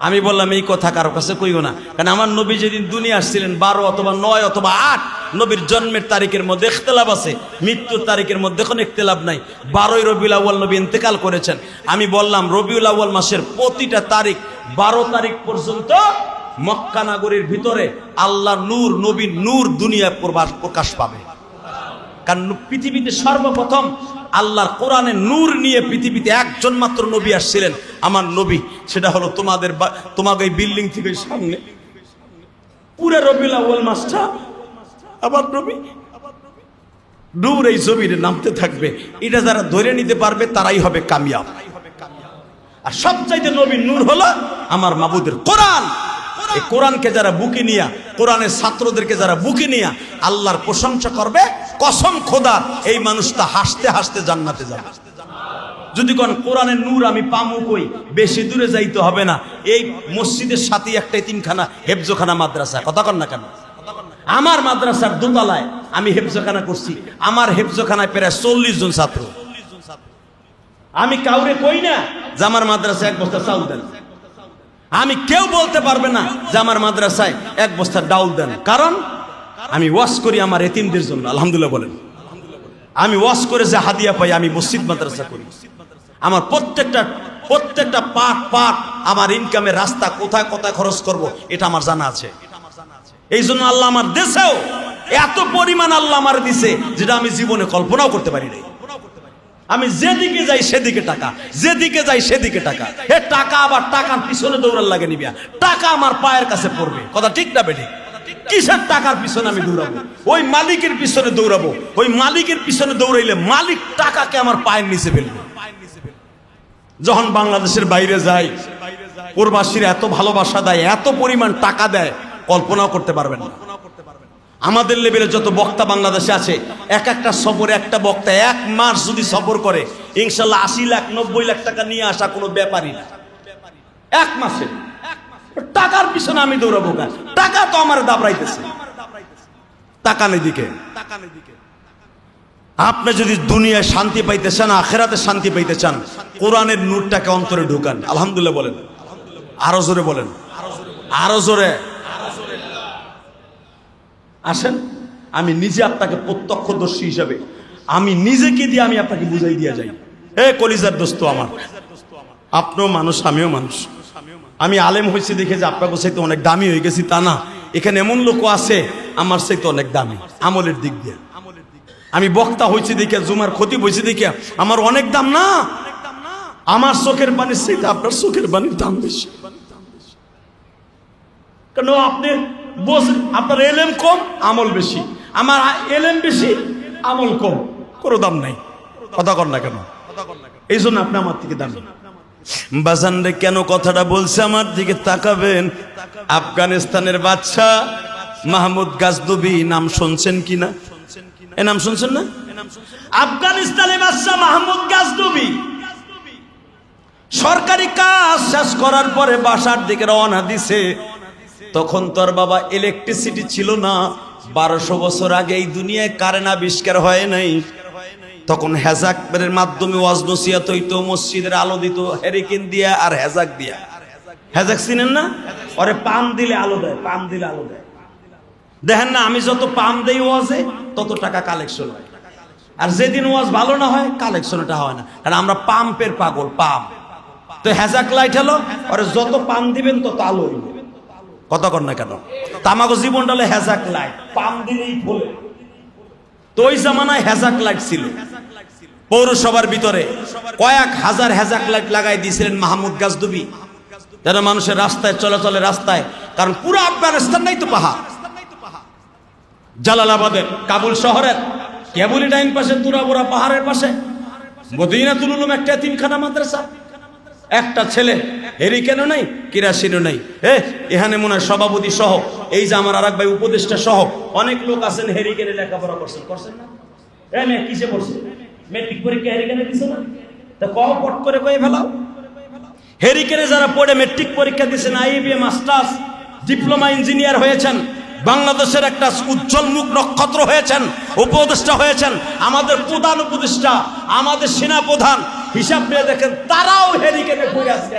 আমি বললাম, এই কথা কারো কাছে কইও না, কারণ আমার নবী যেদিন দুনিয়া আসছিলেন 12 অথবা 9 অথবা 8, নবীর জন্মের তারিখের মধ্যে ইখতিলাফ আছে, মৃত্যুর তারিখের মধ্যে কোনো ইখতিলাফ নাই। 12ই রবিউল আউয়াল নবী ইন্তেকাল করেছেন। আমি বললাম রবিউল আউয়াল মাসের প্রতিটা তারিখ 12 তারিখ পর্যন্ত মক্কা নগরীর ভিতরে আল্লাহ নূর, নবীর নূর দুনিয়ায় প্রকাশ পাবে। কারণ পৃথিবীতে সর্বপ্রথম আল্লাহর কোরআনের নূর নিয়ে পৃথিবীতে একজন মাত্র নবী আসছিলেন, আমার নবী। সেটা হলো তোমাদের এই বিল্ডিং থেকে সামনে পুরো রবিউল আউয়াল মাসটা আবার নবী নূর এই জমিনে নামতে থাকবে। এটা যারা ধরে নিতে পারবে তারাই হবে কামিয়াব। আর সবচাইতে নবীর নূর হলো আমার মাবুদের কোরআন। এই কোরআনকে যারা বুকে নিয়া, কোরআনের ছাত্রদেরকে যারা বুকে নিয়া আল্লাহর প্রশংসা করবে, কসম খোদা এই মানুষটা হাসতে হাসতে জান্নাতে যাবে। যদি কোন কোরআনের নূর আমি পামু কই, বেশি দূরে যাইতে হবে না, এই মসজিদের সাথে একটা এতিমখানা হেফজখানা মাদ্রাসা। কথা কন না কেন? আমার মাদ্রাসার দোতলায় আমি হেফজখানা করছি, আমার হেফজখানায় প্রায় 40 জন ছাত্র। আমি কাউরে কই না যে আমার মাদ্রাসায় এক বস্তা চাউল দেন, আমি কেউ বলতে পারবে না যে আমার মাদ্রাসায় এক বস্তা ডাউল দেন, কারণ আমি ওয়াজ করি আমার এতিমদের জন্য। আলহামদুলিল্লাহ বলেন। আমি ওয়াজ করে যে হাদিয়া পাই আমি মসজিদ মাদ্রাসা করি। আমার প্রত্যেকটা পাট আমার ইনকামের রাস্তা কোথায় কোথায় খরচ করব এটা আমার জানা আছে। এই জন্য আল্লাহ আমার দেশেও এত পরিমাণ আল্লাহ আমার দিছে যেটা আমি জীবনে কল্পনাও করতে পারি নাই। আমি যেদিকে যাই সেদিকে টাকা, যেদিকে যাই সেদিকে টাকা। হে টাকা আবার টাকার পিছনে দৌড়ার লাগে নিবিয়া, টাকা আমার পায়ের কাছে পড়বে। কথা ঠিক না বেঠিক? কিসের টাকার পিছনে আমি দৌড়াবো? ওই মালিকের পিছনে দৌড়াবো। ওই মালিকের পিছনে দৌড়াইলে মালিক টাকাকে আমার পায়ের নিচে ফেলবে। যখন বাংলাদেশের বাইরে যাই, প্রবাসীরা এত ভালোবাসা দেয়, এত পরিমাণ টাকা দেয়, কল্পনাও করতে পারবেন না। আমাদের লেভেলে যত বক্তা বাংলাদেশে আছে, এক একটা সফরে একটা বক্তা 1 মাস যদি সফর করে, ইনশাল্লাহ 80 লাখ 90 লাখ টাকা নিয়ে আসা কোনো ব্যাপারই না। 1 মাসে টাকার পিছনে আমি দৌড়াবো কেন? টাকা তো আমার দাবড়াইতেছে। টাকা নেই দিকে। আপনি যদি দুনিয়ায় শান্তি পাইতে চান, আখিরাতে শান্তি পাইতে চান, কোরআনের নূরটাকে অন্তরে ঢুকান। আলহামদুলিল্লাহ বলেন, আরো জোরে বলেন, আরো জোরে আসেন। আমি নিজে আপনাকে প্রত্যক্ষদর্শী হিসাবে আমি নিজেকে দিয়ে আমি আপনাকে বুঝাই দিয়ে যাই। এ কলিজার দোস্ত আমার, আপনিও মানুষ, আমিও মানুষ। আমি আলেম হয়েছি দেখে যে আপনাকে চাইতে অনেক দামি হয়ে গেছি তা না। এখানে এমন লোকও আছে আমার চাইতে অনেক দামি আমলের দিক দিয়ে। আমি বক্তা হয়েছি দেখে, জুমার খতিব হয়েছি দেখে আমার অনেক দাম না। আমার চোখের পানির চাইতে আপনার চোখের পানির দাম বেশি। কেন? আপনি আপনার এলেম কম, আমল বেশি। আমার এলেম বেশি, আমল কম, কোনো দাম নাই। কথা কর না কেন? এই জন্য আপনি আমার থেকে দামি। বাজান রে, কেন কথাটা বলছে আমার দিকে তাকাবেন। আফগানিস্তানের বাদশা মাহমুদ গাজনবী, নাম শুনছেন কিনা? এ নাম শুনছেন না? আফগানিস্তানের বাদশা মাহমুদ গাজনবী সরকারি কাজ শেষ করার পরে বাসার দিকে রওনা দিছে। তখন তোর বাবা ইলেকট্রিসিটি ছিল না। 1200 বছর আগে এই দুনিয়ায় কারেন্ট আবিষ্কার হয় নাই। তখন হেজাকের মাধ্যমে ওয়াজ নসিহত হইতো, মসজিদের আলো দিত হেরিকেন দিয়া আর হেজাক দিয়া। হেজাক চিনেন না? ওরে পাম দিলে আলো দেয়, পাম দিলে আলো দেয়। দেখেন না, আমি যত পাম দেই ওয়াজে তত টাকা কালেকশন হয়। আর যেদিন ওয়াজ ভালো না হয় কালেকশনটা হয় না, কারণ আমরা পাম্পের পাগল। পাম তো হেজাক লাইট হলো, ওরে যত পাম দিবেন তত আলো হইবে। কথা কর না কেন? তামাগো জীবনটা হলো হেজাক লাইট, পাম দিলেই ফলে। তো ওই জামানায় হেজাক লাইট ছিল। পৌরসভার ভিতরে কয়েক হাজার হেজাক লাইট লাগাই দিয়েছিলেন মাহমুদ গাজনবী, যেন মানুষের রাস্তায় চলাচলে, রাস্তায়, কারণ পুরো আফগানিস্তান নাই তো পাহাড়। জালালাবাদের, কাবুল শহরের কেবুলি ডাইন পাশে, তুরাবুরা পাহাড়ের পাশে মদিনাতুল উলুম একটা এতিমখানা মাদ্রাসা। একটা ছেলে হেরিকেনও নাই, কিরাসিনও নাই। এখানে মনে হয় সভাপতি সহ, এই যে আমার আরেক ভাই উপদেষ্টা সহ অনেক লোক আছেন হেরিকেনে লেখাপড়া করছেন না? কিসে পড়ছে? মেট্রিক পরীক্ষা হেরিকেনে দিছে না? তা পট করে কয়ে ফেলাও। হেরিকেনে যারা পড়ে মেট্রিক পরীক্ষা দিয়েছেন, আইবিএ মাস্টার্স, ডিপ্লোমা ইঞ্জিনিয়ার হয়েছেন, বাংলাদেশের একটা উজ্জ্বল মুখ নক্ষত্র হয়েছেন, উপদেষ্টা হয়েছেন, আমাদের প্রধান উপদেষ্টা, আমাদের সেনা প্রধান, হিসাব নিয়ে দেখেন তারাও হেরিকেনে পড়ে আছে।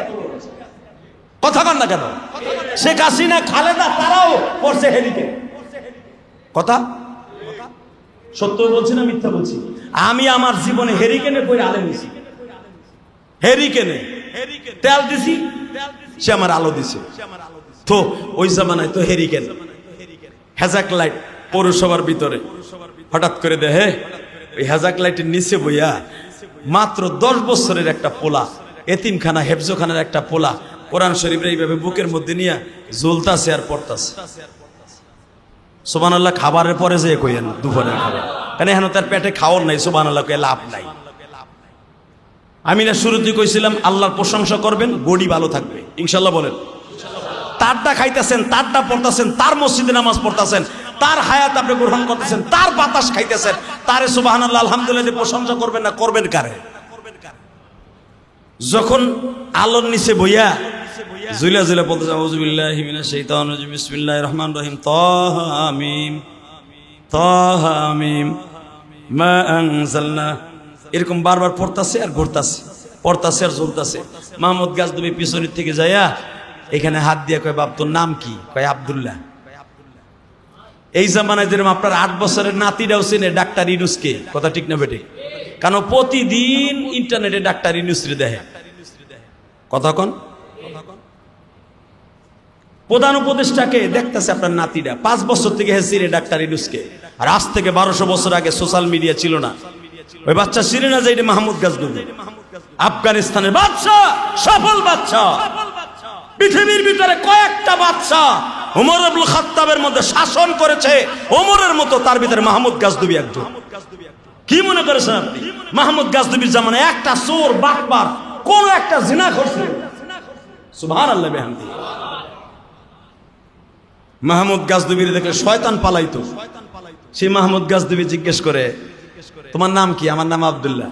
কথা কন না কেন? শেখ হাসিনা, খালেদা, তারাও পড়ছে হেরিকেন। কথা সত্য বলছি না মিথ্যা বলছি? আমি আমার জীবনে হেরিকেনে পড়ে আলেম হইছি। হেরিকেনে তেল দিছি, সে আমার আলো দিছে। তো ওই জামানায় তো হেরিকেন, হেজাক লাইট পৌরসভার ভিতরে হঠাৎ করে দেহে ওই হেজাক লাইটের নিচে বইয়া মাত্র 10 বছরের একটা পোলা, এতিমখানা হেফজখানার একটা পোলা, কোরআন শরীফের এইভাবে বুকের মধ্যে নিয়ে ঝুলতাছে আর পড়তাছে। সুবহানাল্লাহ। খাবারের পরে যে কইেন দুপুরের খাবার, কারণ এখন তার পেটে খাওয়ার নাই। সুবহানাল্লাহ কে লাভ নাই। আমি না শুরুতেই কইছিলাম আল্লাহর প্রশংসা করবেন, বডি ভালো থাকবে ইনশাল্লাহ। বলেন, তারটা খাইতেছেন, তারটা পড়তেছেন, তার মসজিদে নামাজ পড়তেছেন, তার হায়াত আপনি গ্রহণ করতেছেন, তার বাতাস খাইতেছেন, তারে সুবহানাল্লাহ আলহামদুলিল্লাহ দিয়ে প্রশংসা করবেন না, করবেন কারে? যখন আলোর নিচে বইয়া জুইলা জুইলা বলতেছে আউযুবিল্লাহি মিনাশ শাইতানির রাজিম বিসমিল্লাহির রহমানির রহিম তাহা মিম তাহা মিম মা আনজালনা, এরকম বারবার পড়তাছে আর ঘুরতাছে, পড়তাছে আর জ্বলতাছে। মাহমুদ গাজনবী পিছনের থেকে যাইয়া এখানে হাত দিয়ে কয়, বাপ তোর নাম কি? কয় আব্দুল্লাহ। এই জামানায় যেরকম আপনার 8 বছরের নাতিরাও চেনে ডাক্তার ইউনূসকে, কথা ঠিক না বেটে? কারণ প্রতিদিন ইন্টারনেটে ডাক্তার ইউনূসরে দেখে, কথা কন। প্রধান উপদেষ্টাকে দেখতেছে আপনার নাতিরা, 5 বছর থেকে হেসিরে ডাক্তার ইউনূসকে। আর আজ থেকে 1200 বছর আগে সোশ্যাল মিডিয়া ছিল না, ওই বাচ্চা চিনে না যে এটা মাহমুদ গাজনবী, আফগানিস্তানের বাদশা, সফল বাদশা। পৃথিবীর ভিতরে কয়েকটা বাদশা ওমর ইবনে খাত্তাবের মধ্যে শাসন করেছে, ওমরের মতো তার ভিতরে মাহমুদ গাজনবী একজন। কি মনে করেছেন আপনি? মাহমুদ গাজনবীর জামানায় একটা চোর বাটপার কোন একটা জিনা করছে? সুবহানাল্লাহ বিহামদিহি। মাহমুদ গাজনবীর দেখলে শয়তান পালাইতো। সেই মাহমুদ গাজনবী জিজ্ঞেস করে, তোমার নাম কি? আমার নাম আব্দুল্লাহ।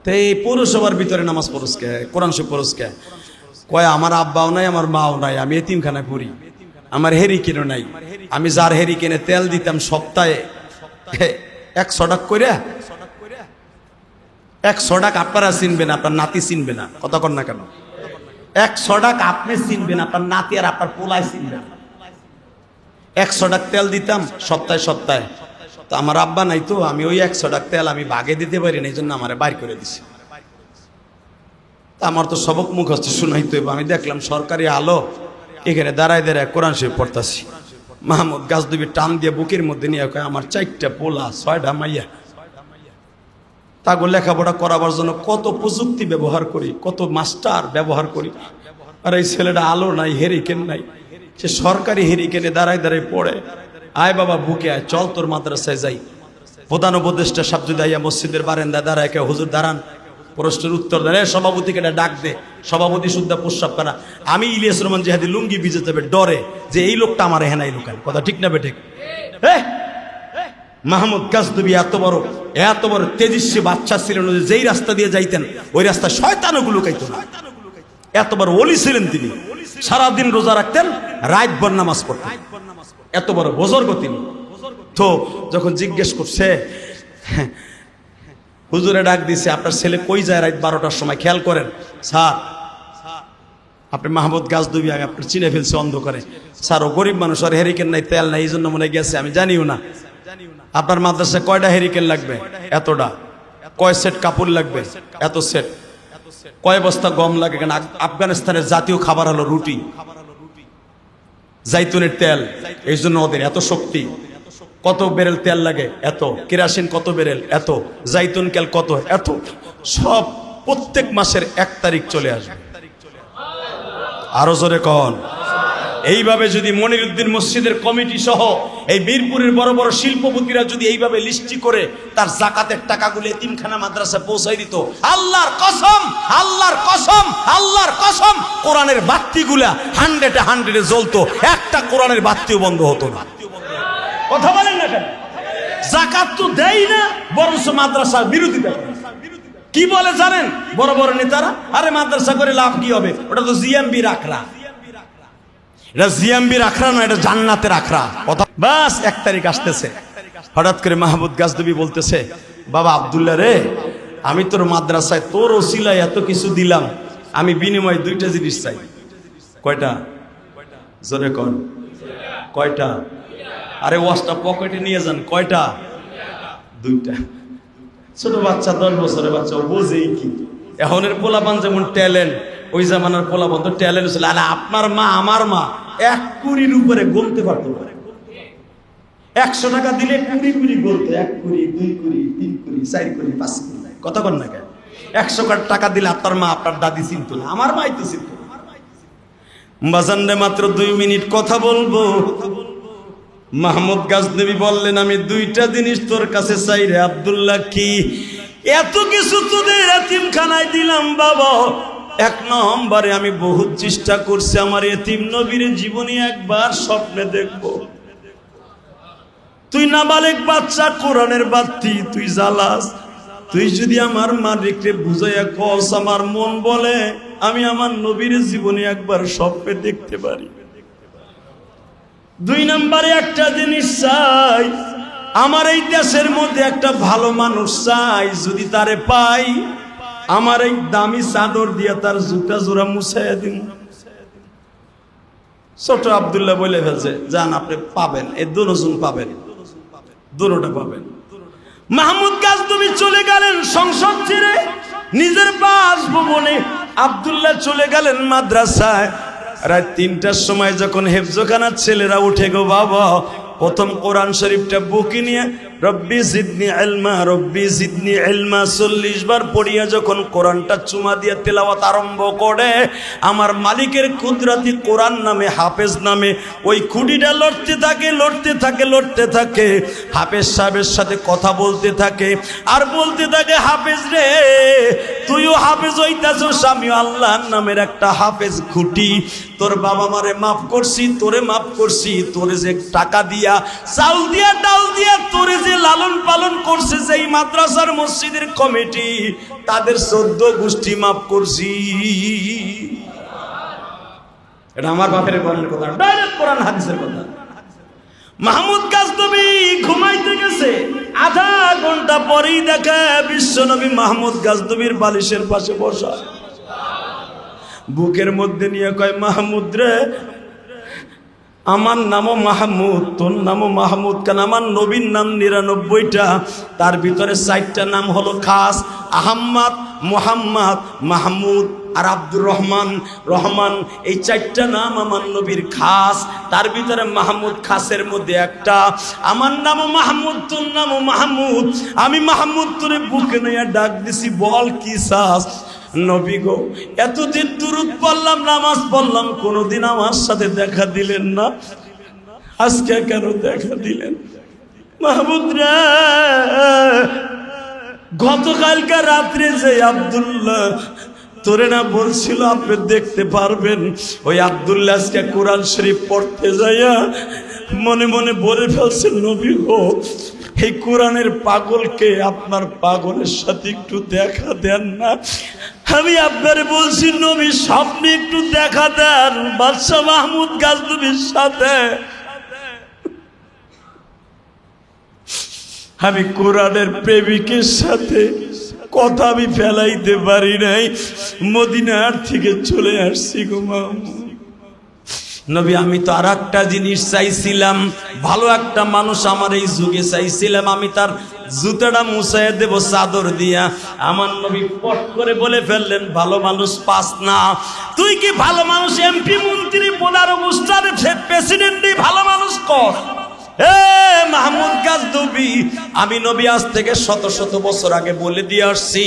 তো এই পৌরসভার ভিতরে নামাজ পড়ুসকে, কোরআন শরীফ পড়ুসকে? কয় আমার আব্বাও নাই, আমার মাও নাই, আমি এতিমখানায় পড়ি, আমার হেরিকেনও নাই। আমি যার হেরিকেনে তেল দিতাম সপ্তাহে 100 টাকা করে, 100 টাকা আপনারা চিনবেন, আপনার নাতি চিনবে না, কথা কন না কেন? 100 টাকা আপনি চিনবেন, আপনার নাতি আর আপনার পোলায় চিনবেন। 100 টাকা তেল দিতাম সপ্তাহে সপ্তাহে। তো আমার আব্বা নাই, তো আমি ওই 100 টাকা তেল আমি ভাগে দিতে পারি না, এই জন্য আমার বাইর করে দিছি। আমার তো সবক মুখস্থ শুনাইতে হইব। আমি দেখলাম সরকারি আলো, এখানে দাঁড়ায় দাঁড়ায় কোরআন শরীফ পড়তাছি। মাহমুদ গাজনবী টান দিয়ে বুকের মধ্যে নিয়ে কয়, আমার 4টা পোলা 6টা মাইয়া, তাকে লেখাপড়া করাবার জন্য কত প্রযুক্তি ব্যবহার করি, কত মাস্টার ব্যবহার করি, আর এই ছেলেটা আলো নাই, হেরিকেন নাই, সে সরকারি হেরিকেনে দাঁড়ায় দাঁড়ায় পড়ে। আয় বাবা বুকে আয়, চল তোর মাদ্রাসায় যাই। প্রধান উপদেষ্টা সাবজুদ আইয়া মসজিদের বারান্দা দাঁড়ায়, কে হুজুর দাঁড়ান, প্রশ্নের উত্তর দেন। সভাপতিকে ডাক দে, সভাপতি শুদ্ধা প্রস্রাব করা। আমি ইলিয়াস রহমান জিহাদি লুঙ্গি ভিজে যাবে ডরে যে এই লোকটা আমার হেনাই লোকাল, কথা ঠিক না বেঠিক? মাহমুদ গাজনবী এত বড় তেজস্বী বাচ্চা ছিলেন, যেই রাস্তা দিয়ে যাইতেন ওই রাস্তা শয়তানও লুকাইতো না। এত বড় ওলি ছিলেন তিনি, সারাদিন রোজা রাখতেন, রাতভর নামাজ পড়তেন, এত বড় বুজুর্গ তিনি। তো যখন জিজ্ঞেস করছে, হুজুরে ডাক দিছে, আপনার ছেলে কই যায় রাত 12টার সময়? খেয়াল করেন স্যার, আপনি মাহমুদ গাজনবী আগে আপনি চিনে ফেলছে অন্ধকারে। স্যার ও গরিব মানুষ, আর হেরিকেন নাই, তেল নাই, এই জন্য মনে গেছে, আমি জানিও না। আপনার মাদ্রাসায় কয়টা হেরিকেন লাগবে? এতটা। কয় সেট কাপড় লাগবে? এত সেট। কয় বস্তা গম লাগে? কেন আফগানিস্তানের জাতীয় খাবার হলো রুটি, জাইতুনের তেল, এই জন্য ওদের এত শক্তি। কত বেরেল তেল লাগে? এত। কেরাসিন কত বেরেল? এত। জাইতুন তেল কত? এত। সব প্রত্যেক মাসের 1 তারিখ চলে আসবে। আরো জোরে কন। এইভাবে যদি মনিরউদ্দিন মসজিদের কমিটি সহ এই মিরপুরের বড় বড় শিল্পপতিরা যদি এইভাবে লিস্টি করে তার জাকাতের টাকাগুলো এতিমখানা মাদ্রাসায় পৌঁছাই দিত, আল্লাহর কসম, আল্লাহর কসম, আল্লাহর কসম, কোরআনের বাতিগুলা 100-এ জ্বলতো, একটা কোরআনের বাতিও বন্ধ হতো না। কথা বলেন না কেন? যাকাত তো দেই না, বরঞ্চ মাদ্রাসার বিরোধিতা করে। কি বলে জানেন বড় বড় নেতারা? আরে মাদ্রাসা করে লাভ কি হবে? ওটা তো জিএমবি রাখরা। এটা জিএমবি রাখরা না, এটা জান্নাতের রাখরা। কথা বাস। 1 তারিখ আসতেছে, হঠাৎ করে মাহমুদ গাজনবী বলতেছে, বাবা আব্দুল্লাহ রে, আমি তোর মাদ্রাসায় তোর ওসিলায় এত কিছু দিলাম, আমি বিনিময়ে 2টা জিনিস চাই। কয়টা? জোরে কন। কয়টা? আরে ওয়াজটা পকেটে নিয়ে যান। কয়টা? 2টা। ছোট বাচ্চা, 10 বছরের বাচ্চা, ও বোঝেই কি। এখনের পোলাপান যেমন ট্যালেন্ট, ওই জামানার পোলাপান তো ট্যালেন্ট ছিল। আরে আপনার মা আমার মা 1 কুড়ির উপরে গুনতে পারতো না। 100 টাকা দিলে 20 কুড়ি গুনতো, 1 কুড়ি, 2 কুড়ি, 3 কুড়ি, 4 কুড়ি, 5 কুড়ি, কথা কন না কেন? 100 টাকা দিলে আপনার মা আপনার দাদি চিনতো না, আমার মাই তো চিনতো। বাজানরে মাত্র 2 মিনিট কথা বলবো। মাহমুদ গাজনবী বললেন, আমি 2টা জিনিস তোর কাছে চাই রে আব্দুল্লাহ। কি? এত কিছু তোদের এতিমখানায় দিলাম বাবা, 1 নম্বরে আমি বহুত চেষ্টা করছি আমার এতিম নবীর জীবনী একবার স্বপ্নে দেখবো। নাবালেগ বাচ্চা কোরআনের বাতি তুই জ্বালাস। তুই যদি আমার মালিককে বুঝাইয়া কস, আমার মন বলে আমি আমার নবীর জীবনে একবার স্বপ্নে দেখতে পারি। 2 নম্বরে একটা জিনিস চাই, আমার এই দেশের মধ্যে একটা ভালো মানুষ চাই, যদি তারে পাই আমার এই দামি চাদর দিয়ে তার জুতা জোড়া মুছাইয়া দিন। ছোট আব্দুল্লাহ বলে ফেলছে, যান আপনি পাবেন, এই দুজন পাবেন, দুটোটা পাবেন। মাহমুদ গাজনবী চলে গেলেন সংসদ ছেড়ে নিজের বাসভবনে, আব্দুল্লাহ চলে গেলেন মাদ্রাসায়। রাত 3টার সময় যখন হেফজখানার ছেলেরা উঠে গো বাবা, প্রথম কোরআন শরীফটা বুকে নিয়ে রব্বি জিদনি ইলমা রব্বি জিদনি ইলমা 40 বার পড়িয়া যখন কোরআনটা চুমা দিয়ে তেলাওয়াত আরম্ভ করে, আমার মালিকের কুদরতি কোরআন নামে হাফেজ নামে ওই খুঁটিটা লড়তে থাকে লড়তে থাকে লড়তে থাকে। হাফেজ সাহেবের সাথে কথা বলতে থাকে আর বলতে থাকে, হাফেজ রে তুইও হাফেজ হইতাছস, আমিও আল্লাহর নামের একটা হাফেজ খুঁটি। তোর বাবা মারে মাফ করছি, তোরে মাফ করছি, তোরে যে টাকা দিয়া চাউল দিয়া ডাল দিয়া তোরে যে লালন পালন করছে যেই মাদ্রাসার মসজিদের কমিটি, তাদের 14 গোষ্ঠী মাফ করছি। এটা আমার বাপের কোরআনের কথা, ডাইরেক্ট কোরআন হাদিসের কথা। মাহমুদ গাজনবী ঘুমাইতে গেছে, আধা ঘন্টা পরেই দেখে বিশ্বনবী মাহমুদ গাজনবীর বালিশের পাশে বসা, বুকের মধ্যে নিয়ে কয়, মাহমুদ রে আমার নামও মাহমুদ, তোর নামও মাহমুদ কেন? আমার নবীর নাম 99টা, তার ভিতরে 4টা নাম হলো খাস, আহম্মদ, মুহাম্মদ, মাহমুদ আর আব্দুর রহমান। রহমান এই 4টা নাম আমার নবীর খাস, তার ভিতরে মাহমুদ খাসের মধ্যে একটা। আমার নামও মাহমুদ, তোর নামও মাহমুদ, আমি মাহমুদ তোরে বুকে নিয়ে ডাক দিছি, বল কি চাস? নবী গো এতদিন দুরূদ পড়লাম, নামাজ পড়লাম, কোনোদিন আমার সাথে দেখা দিলেন না, আজকে কেন দেখা দিলেন? মাহমুদ রে গতকালকে রাত্রে যে আব্দুল্লাহ তোরে না বলছিল আপনি দেখতে পারবেন, ওই আব্দুল্লাহ আজকে কোরআন শরীফ পড়তে যাইয়া মনে মনে বলে ফেলছে, নবী গো এই কোরআনের পাগলকে আপনার পাগলের সাথে একটু দেখা দেন না। আমি আপনারে বলছি নবী স্বপ্নে একটু দেখা দেন বাদশাহ মাহমুদ গাজনবীর সাথে। আমি কোরআনের প্রেমিকের সাথে কথা আমি ফেলাইতে পারি নাই, মদিনার থেকে চলে আসছি গো মাহমুদ। নবী আমি তো আর একটা জিনিস চাইছিলাম, ভালো একটা মানুষ আমার এই যুগে চাইছিলাম, আমি তার জুতাটা মুছাইয়া দেব চাদর দিয়া। আমার নবী পট করে বলে ফেললেন, ভালো মানুষ পাস না। তুই কি ভালো মানুষ এমপি মন্ত্রী 15 অগস্টের প্রেসিডেন্টই ভালো মানুষ কর? মাহমুদ গাজনবী আমি নবী আজ থেকে শত শত বছর আগে বলে দিয়ে আসছি,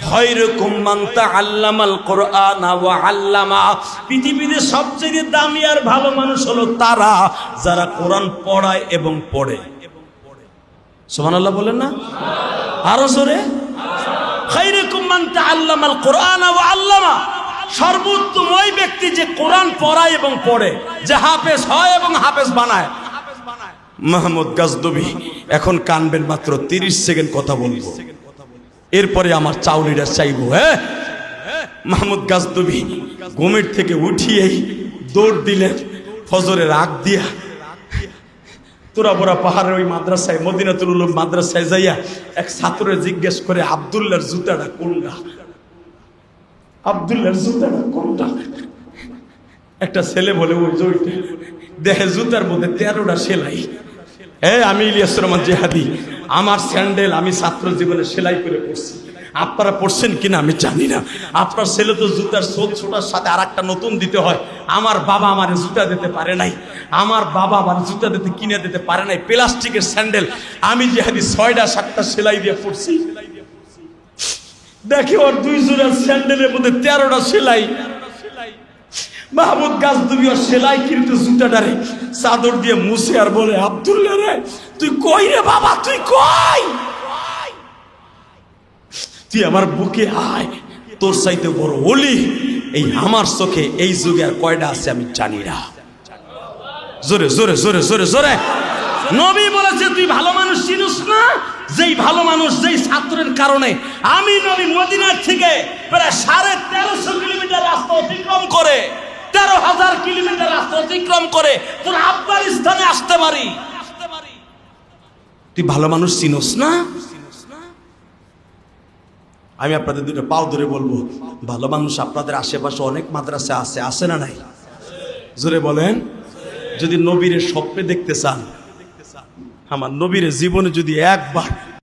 খায়রুকুম মান তাআল্লামাল কোরআন ওয়া আল্লামা। পৃথিবীতে সবচেয়ে দামি আর ভালো মানুষ হলো তারা যারা কোরআন পড়ায় এবং পড়ে। সুবহানাল্লাহ বলেন না? আরো জোরে, খায়রুকুম মান তাআল্লামাল কোরআন ওয়া আল্লামা। সর্বোত্তম ওই ব্যক্তি যে কোরআন পড়ায় এবং পড়ে, যে হাফেজ হয় এবং হাফেজ বানায়। মাহমুদ গাজনবী এখন কানবেন, মাত্র 30 সেকেন্ড কথা বলবো, এরপরে আমার চাউলিটা চাইবো। মাহমুদ গাজনবী ঘুমের থেকে উঠিয়েই দৌড় দিলেন, ফজরের আগ দিয়া তোরাবোরা পাহাড়ের ওই মাদ্রাসায়, মদিনাতুল উলুম মাদ্রাসায় যাইয়া এক ছাত্রের জিজ্ঞেস করে, আব্দুল্লাহর জুতাটা কোনটা? আব্দুল্লাহর জুতাটা কোনটা? একটা ছেলে বলে, ওই জয়টা দেখে জুতার মধ্যে 13টা সেলাই। আমি ইলিয়াস রহমান জিহাদি, আমার স্যান্ডেল আমি ছাত্র জীবনে সেলাই করে পড়ছি, আপনারা পড়ছেন কিনা আমি জানি না। আপনার ছেলে তো জুতার চোখ ছোটার সাথে আর একটা নতুন দিতে হয়। আমার বাবা আমার জুতা দিতে পারে নাই, আমার বাবা আমার জুতা দিতে কিনে দিতে পারে নাই, প্লাস্টিকের স্যান্ডেল আমি জিহাদি 6টা 7টা সেলাই দিয়ে পড়ছি। দেখে ওর 2 জোড়া স্যান্ডেলের মধ্যে 13টা সেলাই। মাহমুদ গাজনবী সেলাই কিন্তু জুতাটারে চাদর দিয়ে মুছে আর বলে, আব্দুল্লাহ রে তুই কই রে বাবা, তুই কই? তুই আমার বুকে আয়, তোর চাইতে বড় ওলি এই আমার চোখে এই যুগে আর কয়টা আছে আমি জানি না। জোরে জোরে জোরে জোরে জোরে নবী বলেছে তুই ভালো মানুষ চিনিস না? যেই ভালো মানুষ, যেই ছাত্রের কারণে আমি নবী মদিনার থেকে প্রায় 1350 কিলোমিটার রাস্তা অতিক্রম করে, 13,000 কিলোমিটার রাস্তা অতিক্রম করে তোর আফগানিস্তানে আসতে পারি। তুই ভালো মানুষ চিনিস না? আমি আপনাদের দুটো পাও ধরে বলবো, ভালো মানুষ আপনাদের আশেপাশে অনেক মাদ্রাসা আছে, আছে না নাই? জোরে বলেন। যদি নবীর স্বপ্নে দেখতে চান, আমার নবীর জীবনে যদি একবার